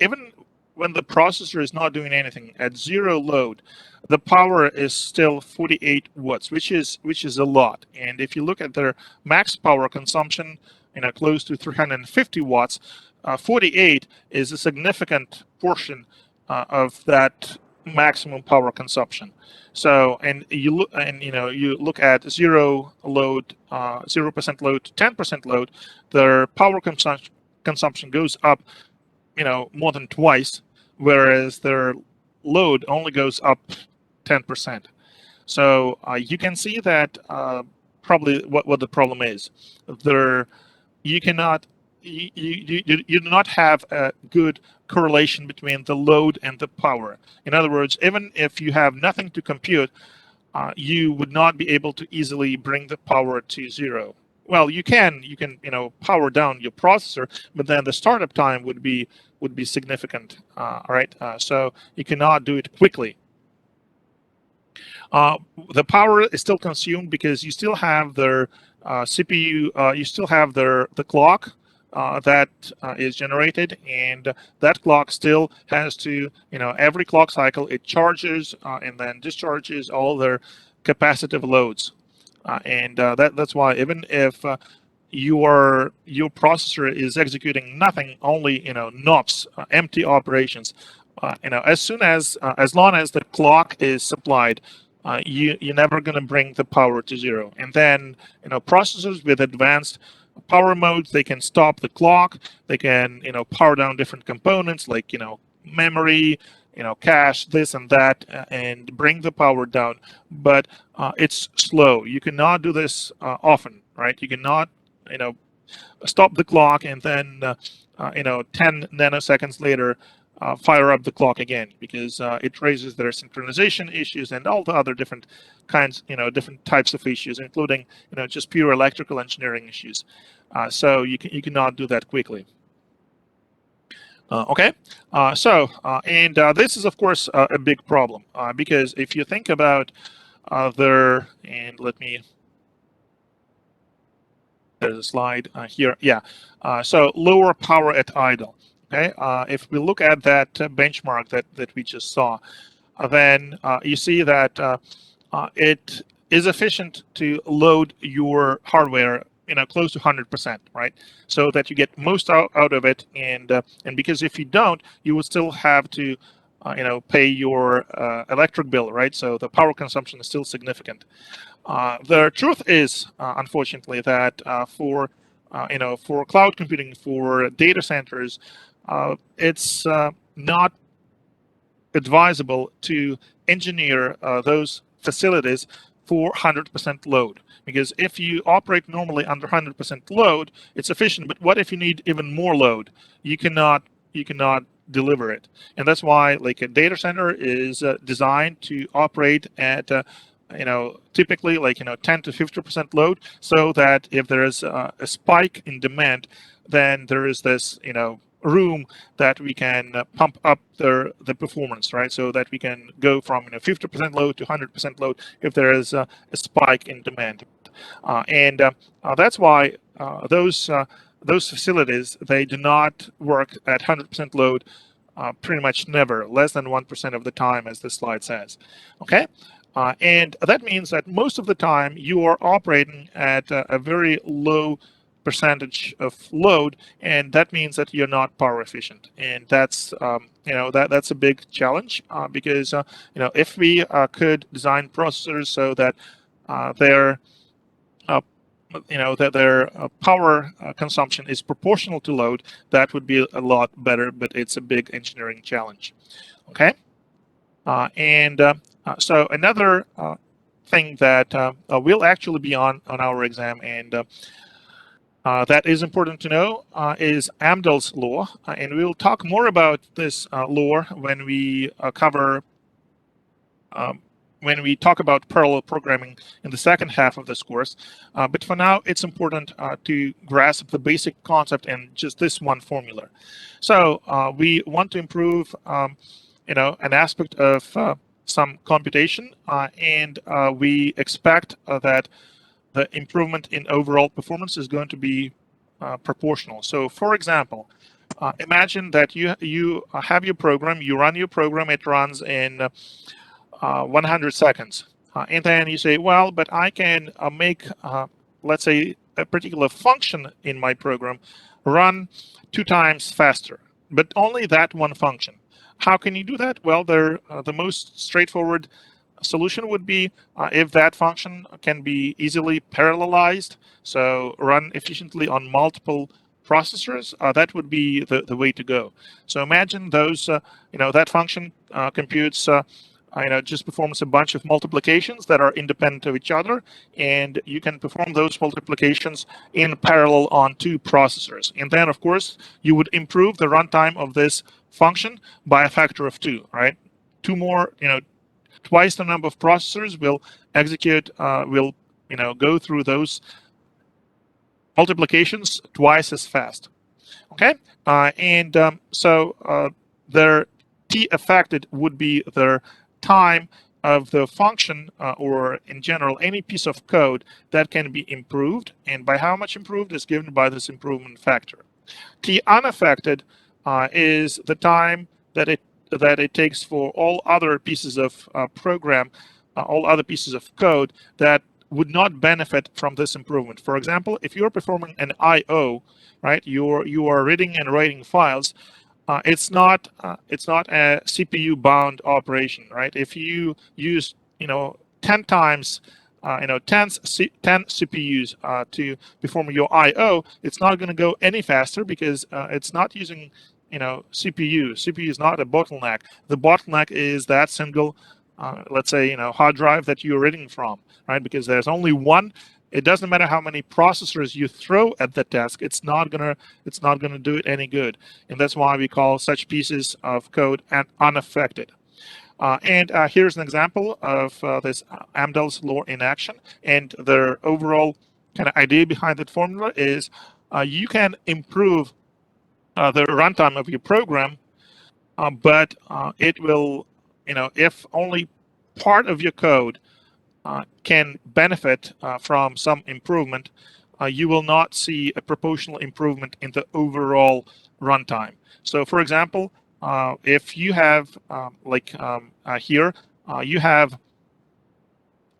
even when the processor is not doing anything at zero load, the power is still 48 watts, which is a lot. And if you look at their max power consumption, close to 350 watts, 48 is a significant portion of that maximum power consumption. So, and you look at zero load, 0% load to 10% load, their power consumption goes up more than twice, whereas their load only goes up 10%. So you can see that probably what the problem is. There, you cannot, you do not have a good correlation between the load and the power. In other words, even if you have nothing to compute, you would not be able to easily bring the power to zero. Well, you can power down your processor, but then the startup time would be significant. All right, so you cannot do it quickly. The power is still consumed because you still have their CPU, you still have the clock that is generated, and that clock still has to, every clock cycle it charges and then discharges all their capacitive loads. And that's why even if your processor is executing nothing, only NOPs, empty operations, as long as the clock is supplied, you're never going to bring the power to zero. And then processors with advanced power modes, they can stop the clock, they can power down different components like memory, cache, this and that, and bring the power down. But it's slow. You cannot do this often, right? You cannot stop the clock and then 10 nanoseconds later fire up the clock again, because it raises their synchronization issues and all the other different kinds, different types of issues, including just pure electrical engineering issues. So you cannot do that quickly. Okay, and this is of course a big problem because if you think about and let me, there's a slide here. Yeah, so lower power at idle. Okay, if we look at that benchmark that we just saw, then you see that it is efficient to load your hardware close to 100%, right? So that you get most out of it, and because if you don't, you would still have to pay your electric bill, right? So the power consumption is still significant. The truth is, unfortunately, that for cloud computing, for data centers, it's not advisable to engineer those facilities for 100% load, because if you operate normally under 100% load, it's efficient. But what if you need even more load? You cannot deliver it, and that's why like a data center is designed to operate at typically like 10 to 50% load, so that if there is a spike in demand, then there is this room that we can pump up the performance, right? So that we can go from 50% load to 100% load if there is a spike in demand, and that's why those facilities, they do not work at 100% load pretty much never, less than 1% of the time, as the slide says. Okay, and that means that most of the time you are operating at a very low percentage of load, and that means that you're not power efficient, and that's that's a big challenge because if we could design processors so that their uh, that their power consumption is proportional to load, that would be a lot better, but it's a big engineering challenge. Okay, and so another thing that will actually be on our exam, and that is important to know, is Amdahl's law, and we'll talk more about this law when we cover um, when we talk about parallel programming in the second half of this course. But for now, it's important to grasp the basic concept in just this one formula. So we want to improve, an aspect of some computation, and we expect that the improvement in overall performance is going to be proportional. So, for example, imagine that you have your program, you run your program, it runs in 100 seconds. And then you say, well, but I can make, let's say, a particular function in my program run 2 times faster, but only that one function. How can you do that? Well, the most straightforward solution would be if that function can be easily parallelized, so run efficiently on multiple processors, that would be the way to go. So imagine those, that function computes just performs a bunch of multiplications that are independent of each other, and you can perform those multiplications in parallel on 2 processors. And then, of course, you would improve the runtime of this function by a factor of 2, right? 2 more, twice the number of processors will execute, will go through those multiplications twice as fast. Okay, and so their T affected would be their time of the function, or in general any piece of code that can be improved, and by how much improved is given by this improvement factor. T unaffected is the time that it takes for all other pieces of program, all other pieces of code that would not benefit from this improvement. For example, if you're performing an I/O, right, you are reading and writing files. It's not a CPU bound operation, right? If you use 10 times 10 CPUs to perform your I/O, it's not going to go any faster because it's not using CPU. CPU is not a bottleneck. The bottleneck is that single, let's say hard drive that you're reading from, right? Because there's only one. It doesn't matter how many processors you throw at the task. It's not gonna do it any good, and that's why we call such pieces of code unaffected. And here's an example of this Amdahl's law in action. And the overall kind of idea behind that formula is you can improve the runtime of your program, but it will, if only part of your code can benefit from some improvement, you will not see a proportional improvement in the overall runtime. So, for example, if you have here, you have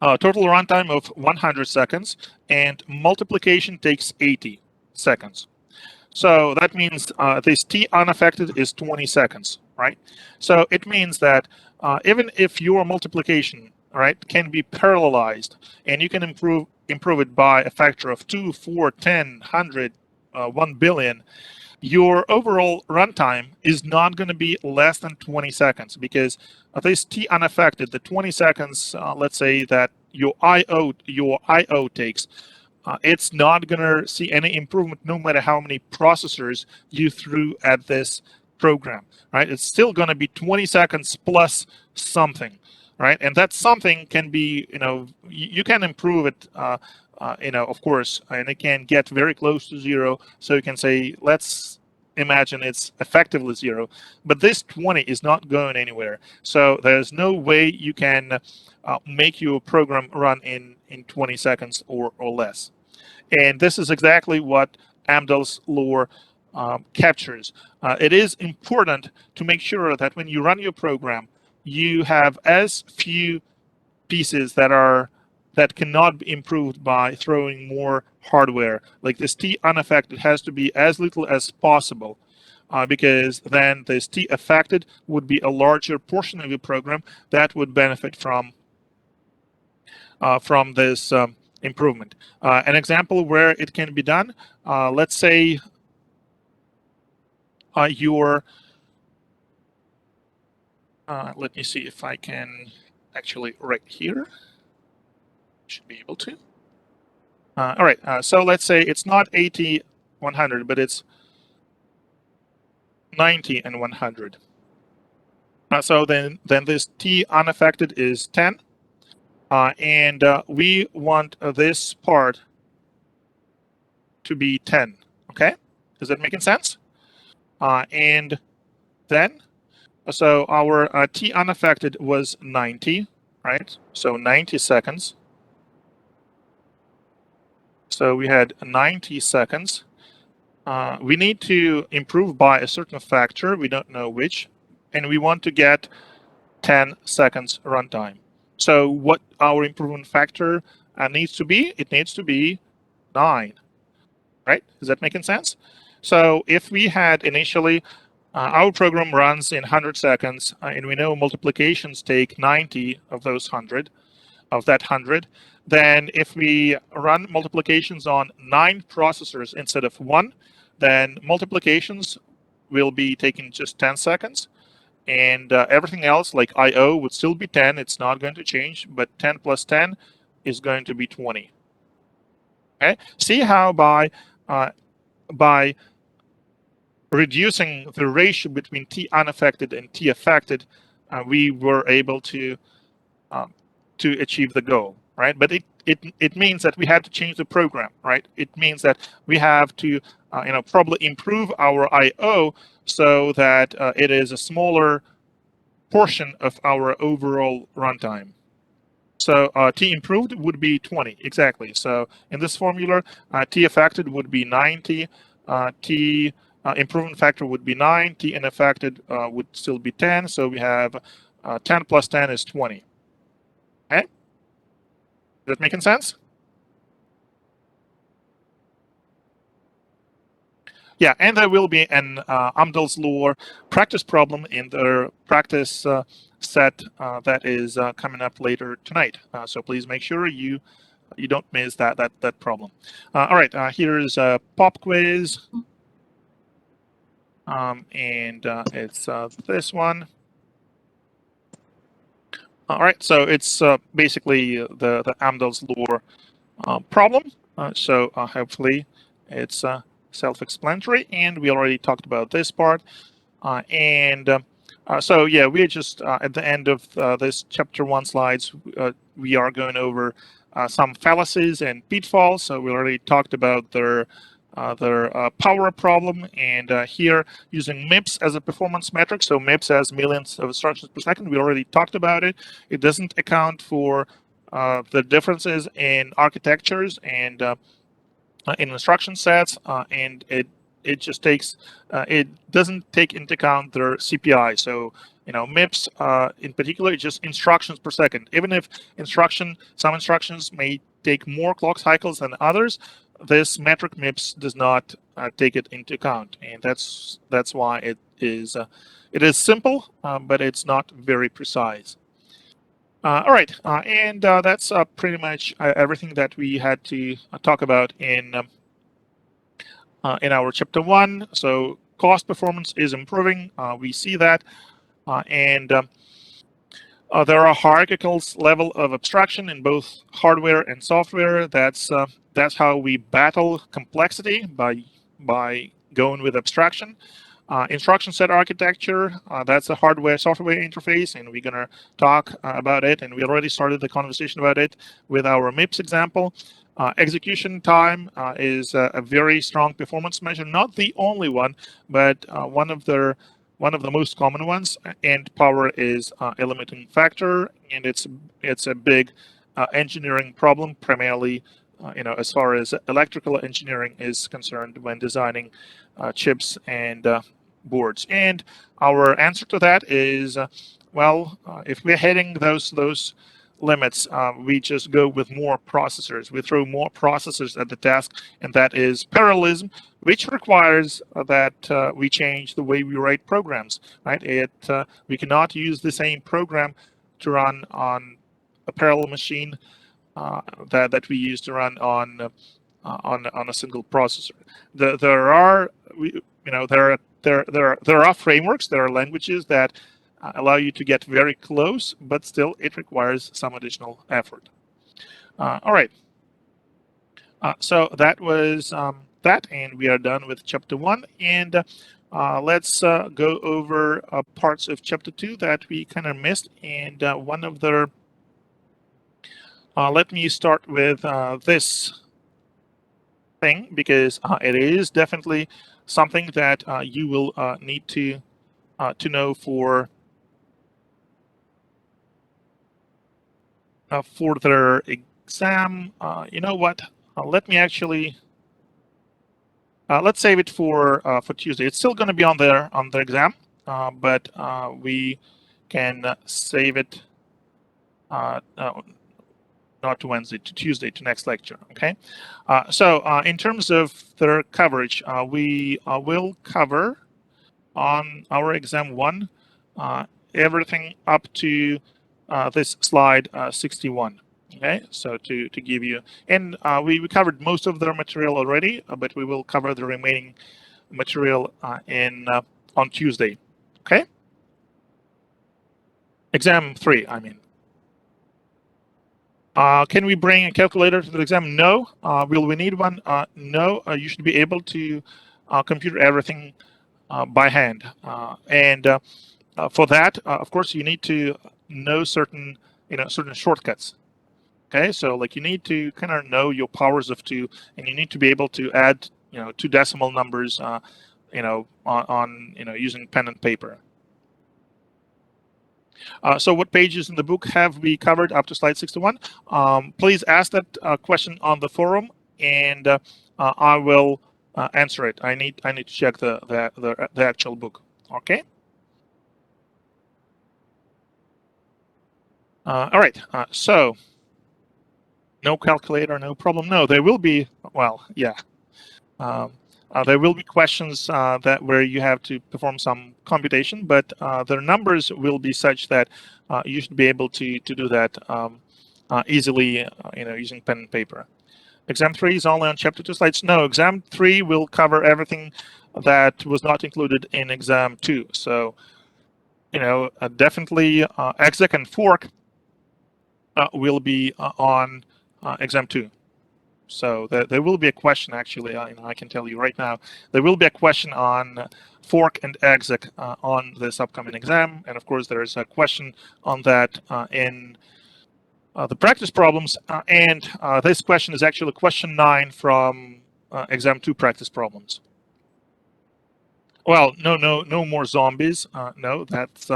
a total runtime of 100 seconds, and multiplication takes 80 seconds. So that means this T unaffected is 20 seconds, right? So it means that even if your multiplication, right, can be parallelized, and you can improve it by a factor of 2, 4, 10, 100, 1 billion, your overall runtime is not going to be less than 20 seconds because this T unaffected, the 20 seconds, let's say that your I/O takes, it's not going to see any improvement no matter how many processors you threw at this program, right? It's still going to be 20 seconds plus something, right? And that something can be, you can improve it, of course, and it can get very close to 0. So you can say, let's imagine it's effectively 0, but this 20 is not going anywhere. So there's no way you can make your program run in 20 seconds or less. And this is exactly what Amdahl's law captures. It is important to make sure that when you run your program, you have as few pieces that cannot be improved by throwing more hardware. Like this T unaffected has to be as little as possible, because then this T affected would be a larger portion of your program that would benefit from this improvement. An example where it can be done, let's say your let me see if I can actually right here. Should be able to. All right, so let's say it's not 80, 100, but it's 90 and 100. So then this T unaffected is 10, and we want this part to be 10. Okay, is that making sense? And then, so our T unaffected was 90, right? So 90 seconds. So we had 90 seconds. We need to improve by a certain factor. We don't know which, and we want to get 10 seconds runtime. So what our improvement factor needs to be? It needs to be 9, right? Is that making sense? So if we had initially, our program runs in 100 seconds, and we know multiplications take 90 of those 100, of that 100, then if we run multiplications on 9 processors instead of 1, then multiplications will be taking just 10 seconds. And everything else, like I/O, would still be 10. It's not going to change, but 10 plus 10 is going to be 20. Okay. See how by reducing the ratio between T unaffected and T affected, we were able to achieve the goal, right? But it means that we had to change the program, right? It means that we have to probably improve our I/O so that it is a smaller portion of our overall runtime. So T improved would be 20, exactly. So in this formula, T affected would be 90, T improvement factor would be 9, T unaffected would still be 10. So we have 10 plus 10 is 20. Okay? Is that making sense? Yeah, and there will be an Amdahl's law practice problem in the practice set that is coming up later tonight. So please make sure you don't miss that problem. All right, here's a pop quiz, and it's this one. All right, so it's basically the Amdahl's law problem. So hopefully it's self-explanatory, and we already talked about this part. So yeah, we're just at the end of this chapter 1 slides. We are going over some fallacies and pitfalls. So we already talked about their power problem, and here using MIPS as a performance metric. So MIPS has millions of instructions per second. We already talked about it. It doesn't account for the differences in architectures and in instruction sets, and it just takes it doesn't take into account their CPI. So MIPS in particular, just instructions per second. Even if some instructions may take more clock cycles than others, this metric MIPS does not take it into account, and that's why it is simple, but it's not very precise. All right, and that's pretty much everything that we had to talk about in our chapter 1. So cost performance is improving. We see that, and there are hierarchical level of abstraction in both hardware and software. That's how we battle complexity by going with abstraction. Instruction set architecture, that's a hardware-software interface, and we're going to talk about it, and we already started the conversation about it with our MIPS example. Execution time is a very strong performance measure, not the only one, but one of the most common ones, and power is a limiting factor, and it's a big engineering problem, primarily as far as electrical engineering is concerned when designing chips and boards. And our answer to that is, well, if we're hitting those limits, we just go with more processors. We throw more processors at the task, and that is parallelism, which requires that we change the way we write programs. Right? We cannot use the same program to run on a parallel machine that we use to run on a single processor. There are there are frameworks, there are languages that allow you to get very close, but still it requires some additional effort. All right. So that was that, and we are done with chapter 1. And let's go over parts of chapter 2 that we kind of missed. And one of the let me start with this thing, because it is definitely something that you will need to know for their exam. You know what? Let me actually let's save it for Tuesday. It's still going to be on their exam, but we can save it not to Wednesday, to Tuesday, to next lecture. Okay. So in terms of their coverage, we will cover on our exam 1 everything up to this slide 61. Okay, so to give you, and we covered most of their material already, but we will cover the remaining material on Tuesday. Okay, exam 3, I mean. Can we bring a calculator to the exam? No. Will we need one? No. You should be able to compute everything by hand. And for that, of course, you need to know certain shortcuts. Okay, so like you need to kind of know your powers of 2, and you need to be able to add 2 decimal numbers, on using pen and paper. So what pages in the book have we covered up to slide 61? Please ask that question on the forum, and I will answer it. I need to check the actual book. Okay. All right. So no calculator, no problem. No, there will be. Well, yeah. There will be questions where you have to perform some computation, but their numbers will be such that you should be able to do that easily, using pen and paper. Exam 3 is only on chapter 2 slides. No, exam 3 will cover everything that was not included in exam 2. So, definitely exec and fork will be on exam 2. So there will be a question, actually, I can tell you right now, there will be a question on fork and exec on this upcoming exam. And of course, there is a question on that in the practice problems. And this question is actually question 9 from exam 2 practice problems. Well, no more zombies. No, that's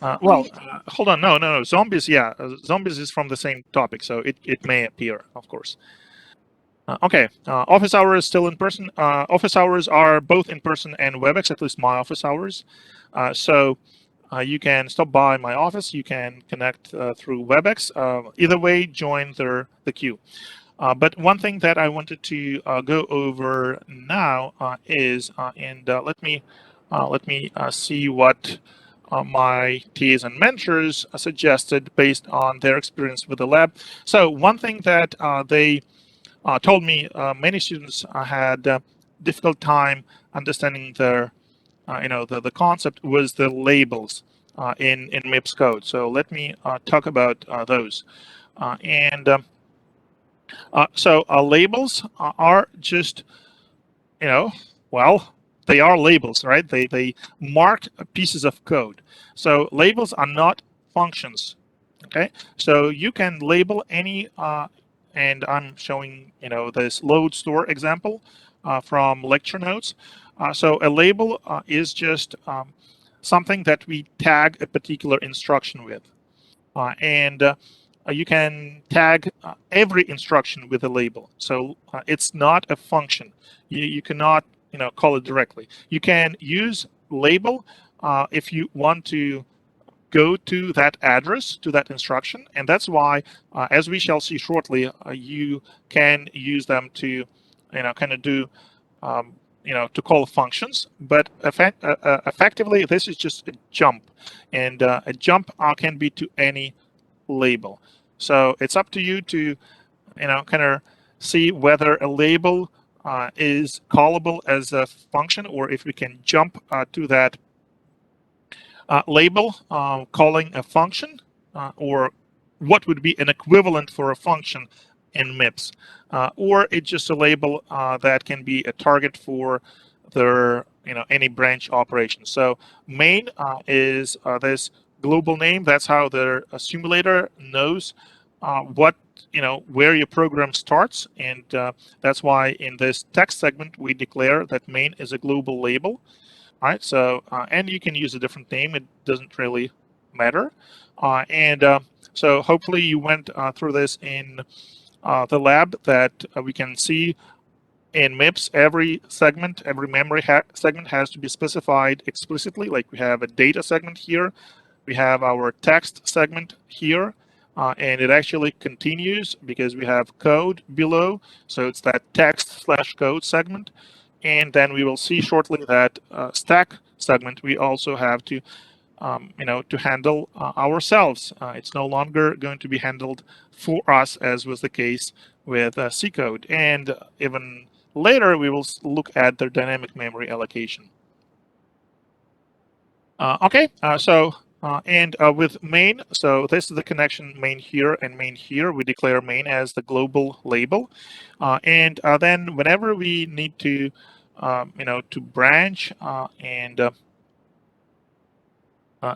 hold on. No. Zombies, yeah. Zombies is from the same topic, so it may appear, of course. Okay, office hours still in person. Office hours are both in person and Webex, at least my office hours. So you can stop by my office. You can connect through Webex. Either way, join the queue. But one thing that I wanted to go over now is, and let me see what my TAs and mentors suggested based on their experience with the lab. So one thing that they told me many students had difficult time understanding the concept was the labels in MIPS code. So let me talk about those. So labels are just, well, they are labels, right? They mark pieces of code. So labels are not functions. Okay, so you can label any and I'm showing this load store example from lecture notes. So a label is just something that we tag a particular instruction with, and you can tag every instruction with a label. So it's not a function. You cannot call it directly. You can use label if you want to go to that address, to that instruction, and that's why, as we shall see shortly, you can use them to, kind of do, to call functions. But effectively, this is just a jump, and a jump can be to any label. So it's up to you to, kind of see whether a label is callable as a function, or if we can jump to that label calling a function, or what would be an equivalent for a function in MIPS, or it's just a label that can be a target for their any branch operation. So main is this global name. That's how the simulator knows what where your program starts, and that's why in this text segment we declare that main is a global label. All right, so and you can use a different name. It doesn't really matter. And so hopefully you went through this in the lab, that we can see in MIPS every segment, every memory segment has to be specified explicitly. Like we have a data segment here, we have our text segment here, and it actually continues because we have code below. So it's that text/code segment. And then we will see shortly that stack segment we also have to, to handle ourselves. It's no longer going to be handled for us, as was the case with C code. And even later, we will look at the dynamic memory allocation. Okay, and with main, so this is the connection main here and main here. We declare main as the global label, and then whenever we need to, to branch, and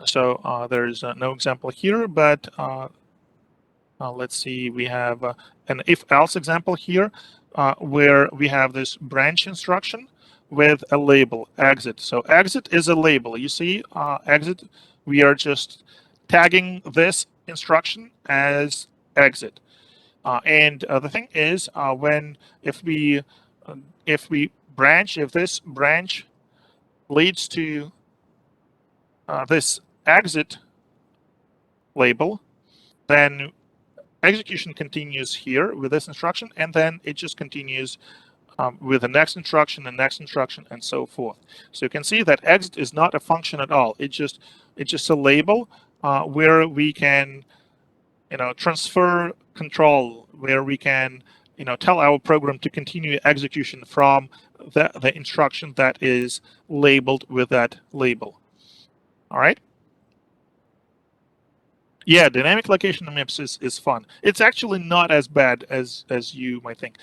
so there's no example here, but let's see, we have an if-else example here, where we have this branch instruction with a label, exit. So exit is a label. You see, exit, we are just tagging this instruction as exit. And the thing is, if we branch, if this branch leads to this exit label, then execution continues here with this instruction, and then it just continues with the next instruction, and so forth. So you can see that exit is not a function at all. It's just a label where we can, transfer control, where we can, tell our program to continue execution from the instruction that is labeled with that label. All right. Yeah, dynamic location in MIPS is fun. It's actually not as bad as you might think.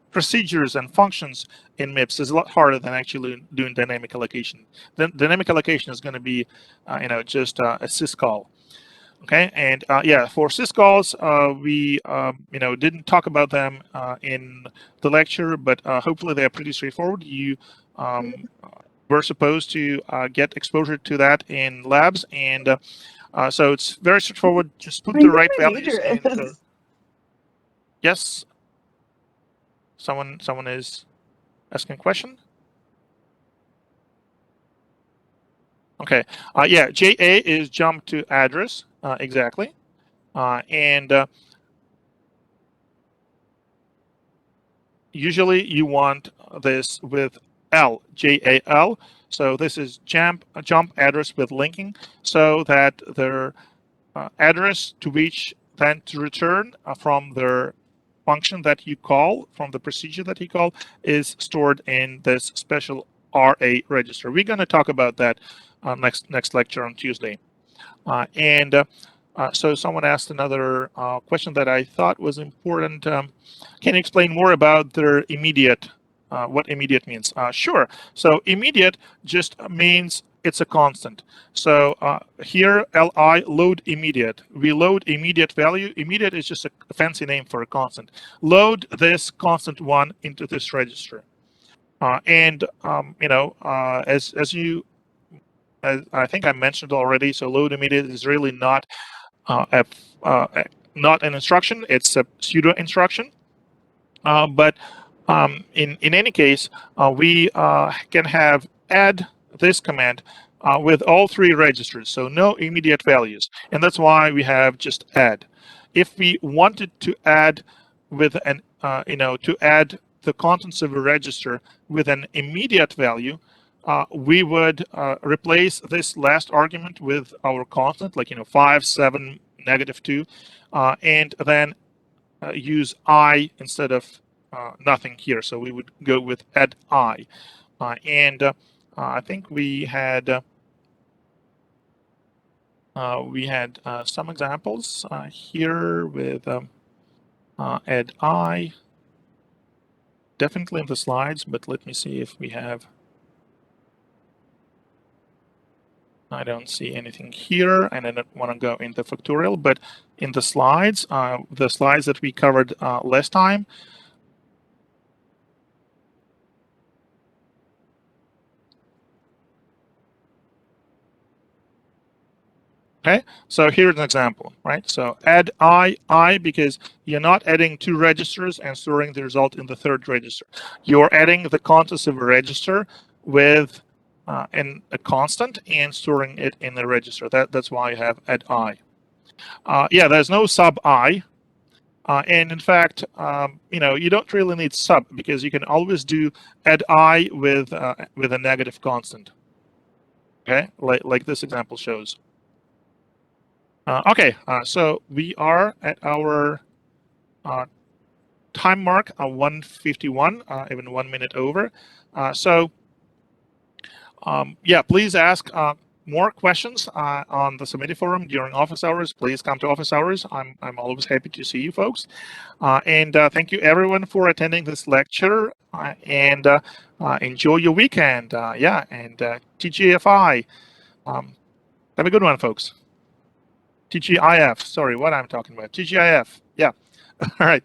Procedures and functions in MIPS is a lot harder than actually doing dynamic allocation. Then dynamic allocation is going to be, just a syscall. Okay, and yeah, for syscalls, we didn't talk about them in the lecture, but hopefully they are pretty straightforward. You were supposed to get exposure to that in labs, and so it's very straightforward. Just put the right values in. Yes. Someone is asking a question. Okay. Yeah. JA is jump to address. Exactly. And usually you want this with L, JAL. So this is jump address with linking, so that their address to which then to return from their function that you call, from the procedure that you call, is stored in this special RA register. We're going to talk about that next lecture on Tuesday. And so someone asked another question that I thought was important. Can you explain more about their immediate, what immediate means? Sure. So immediate just means it's a constant. So here, li, load immediate. We load immediate value. Immediate is just a fancy name for a constant. Load this constant one into this register. And as you, as I think I mentioned already, so load immediate is really not not an instruction, it's a pseudo instruction. But in any case, we can have add this command with all three registers, so no immediate values, and that's why we have just add. If we wanted to add with an to add the contents of a register with an immediate value, we would replace this last argument with our constant, like 5, 7, -2, and then use I instead of nothing here. So we would go with add I. And I think we had some examples here with add I. Definitely in the slides, but let me see if we have. I don't see anything here, and I don't want to go into factorial, but in the slides that we covered last time, okay, so here's an example, right? So add I because you're not adding two registers and storing the result in the third register. You're adding the contents of a register with a constant and storing it in the register. That's why you have add I. Yeah, there's no sub I. And in fact, you don't really need sub because you can always do add I with a negative constant. Okay, like this example shows. Okay, so we are at our time mark, 1:51, even 1 minute over. Yeah, please ask more questions on the Submittee forum during office hours. Please come to office hours. I'm always happy to see you folks. And thank you everyone for attending this lecture. And enjoy your weekend. Yeah, and TGIF. Have a good one, folks. TGIF. Sorry, what I'm talking about. TGIF. Yeah. All right.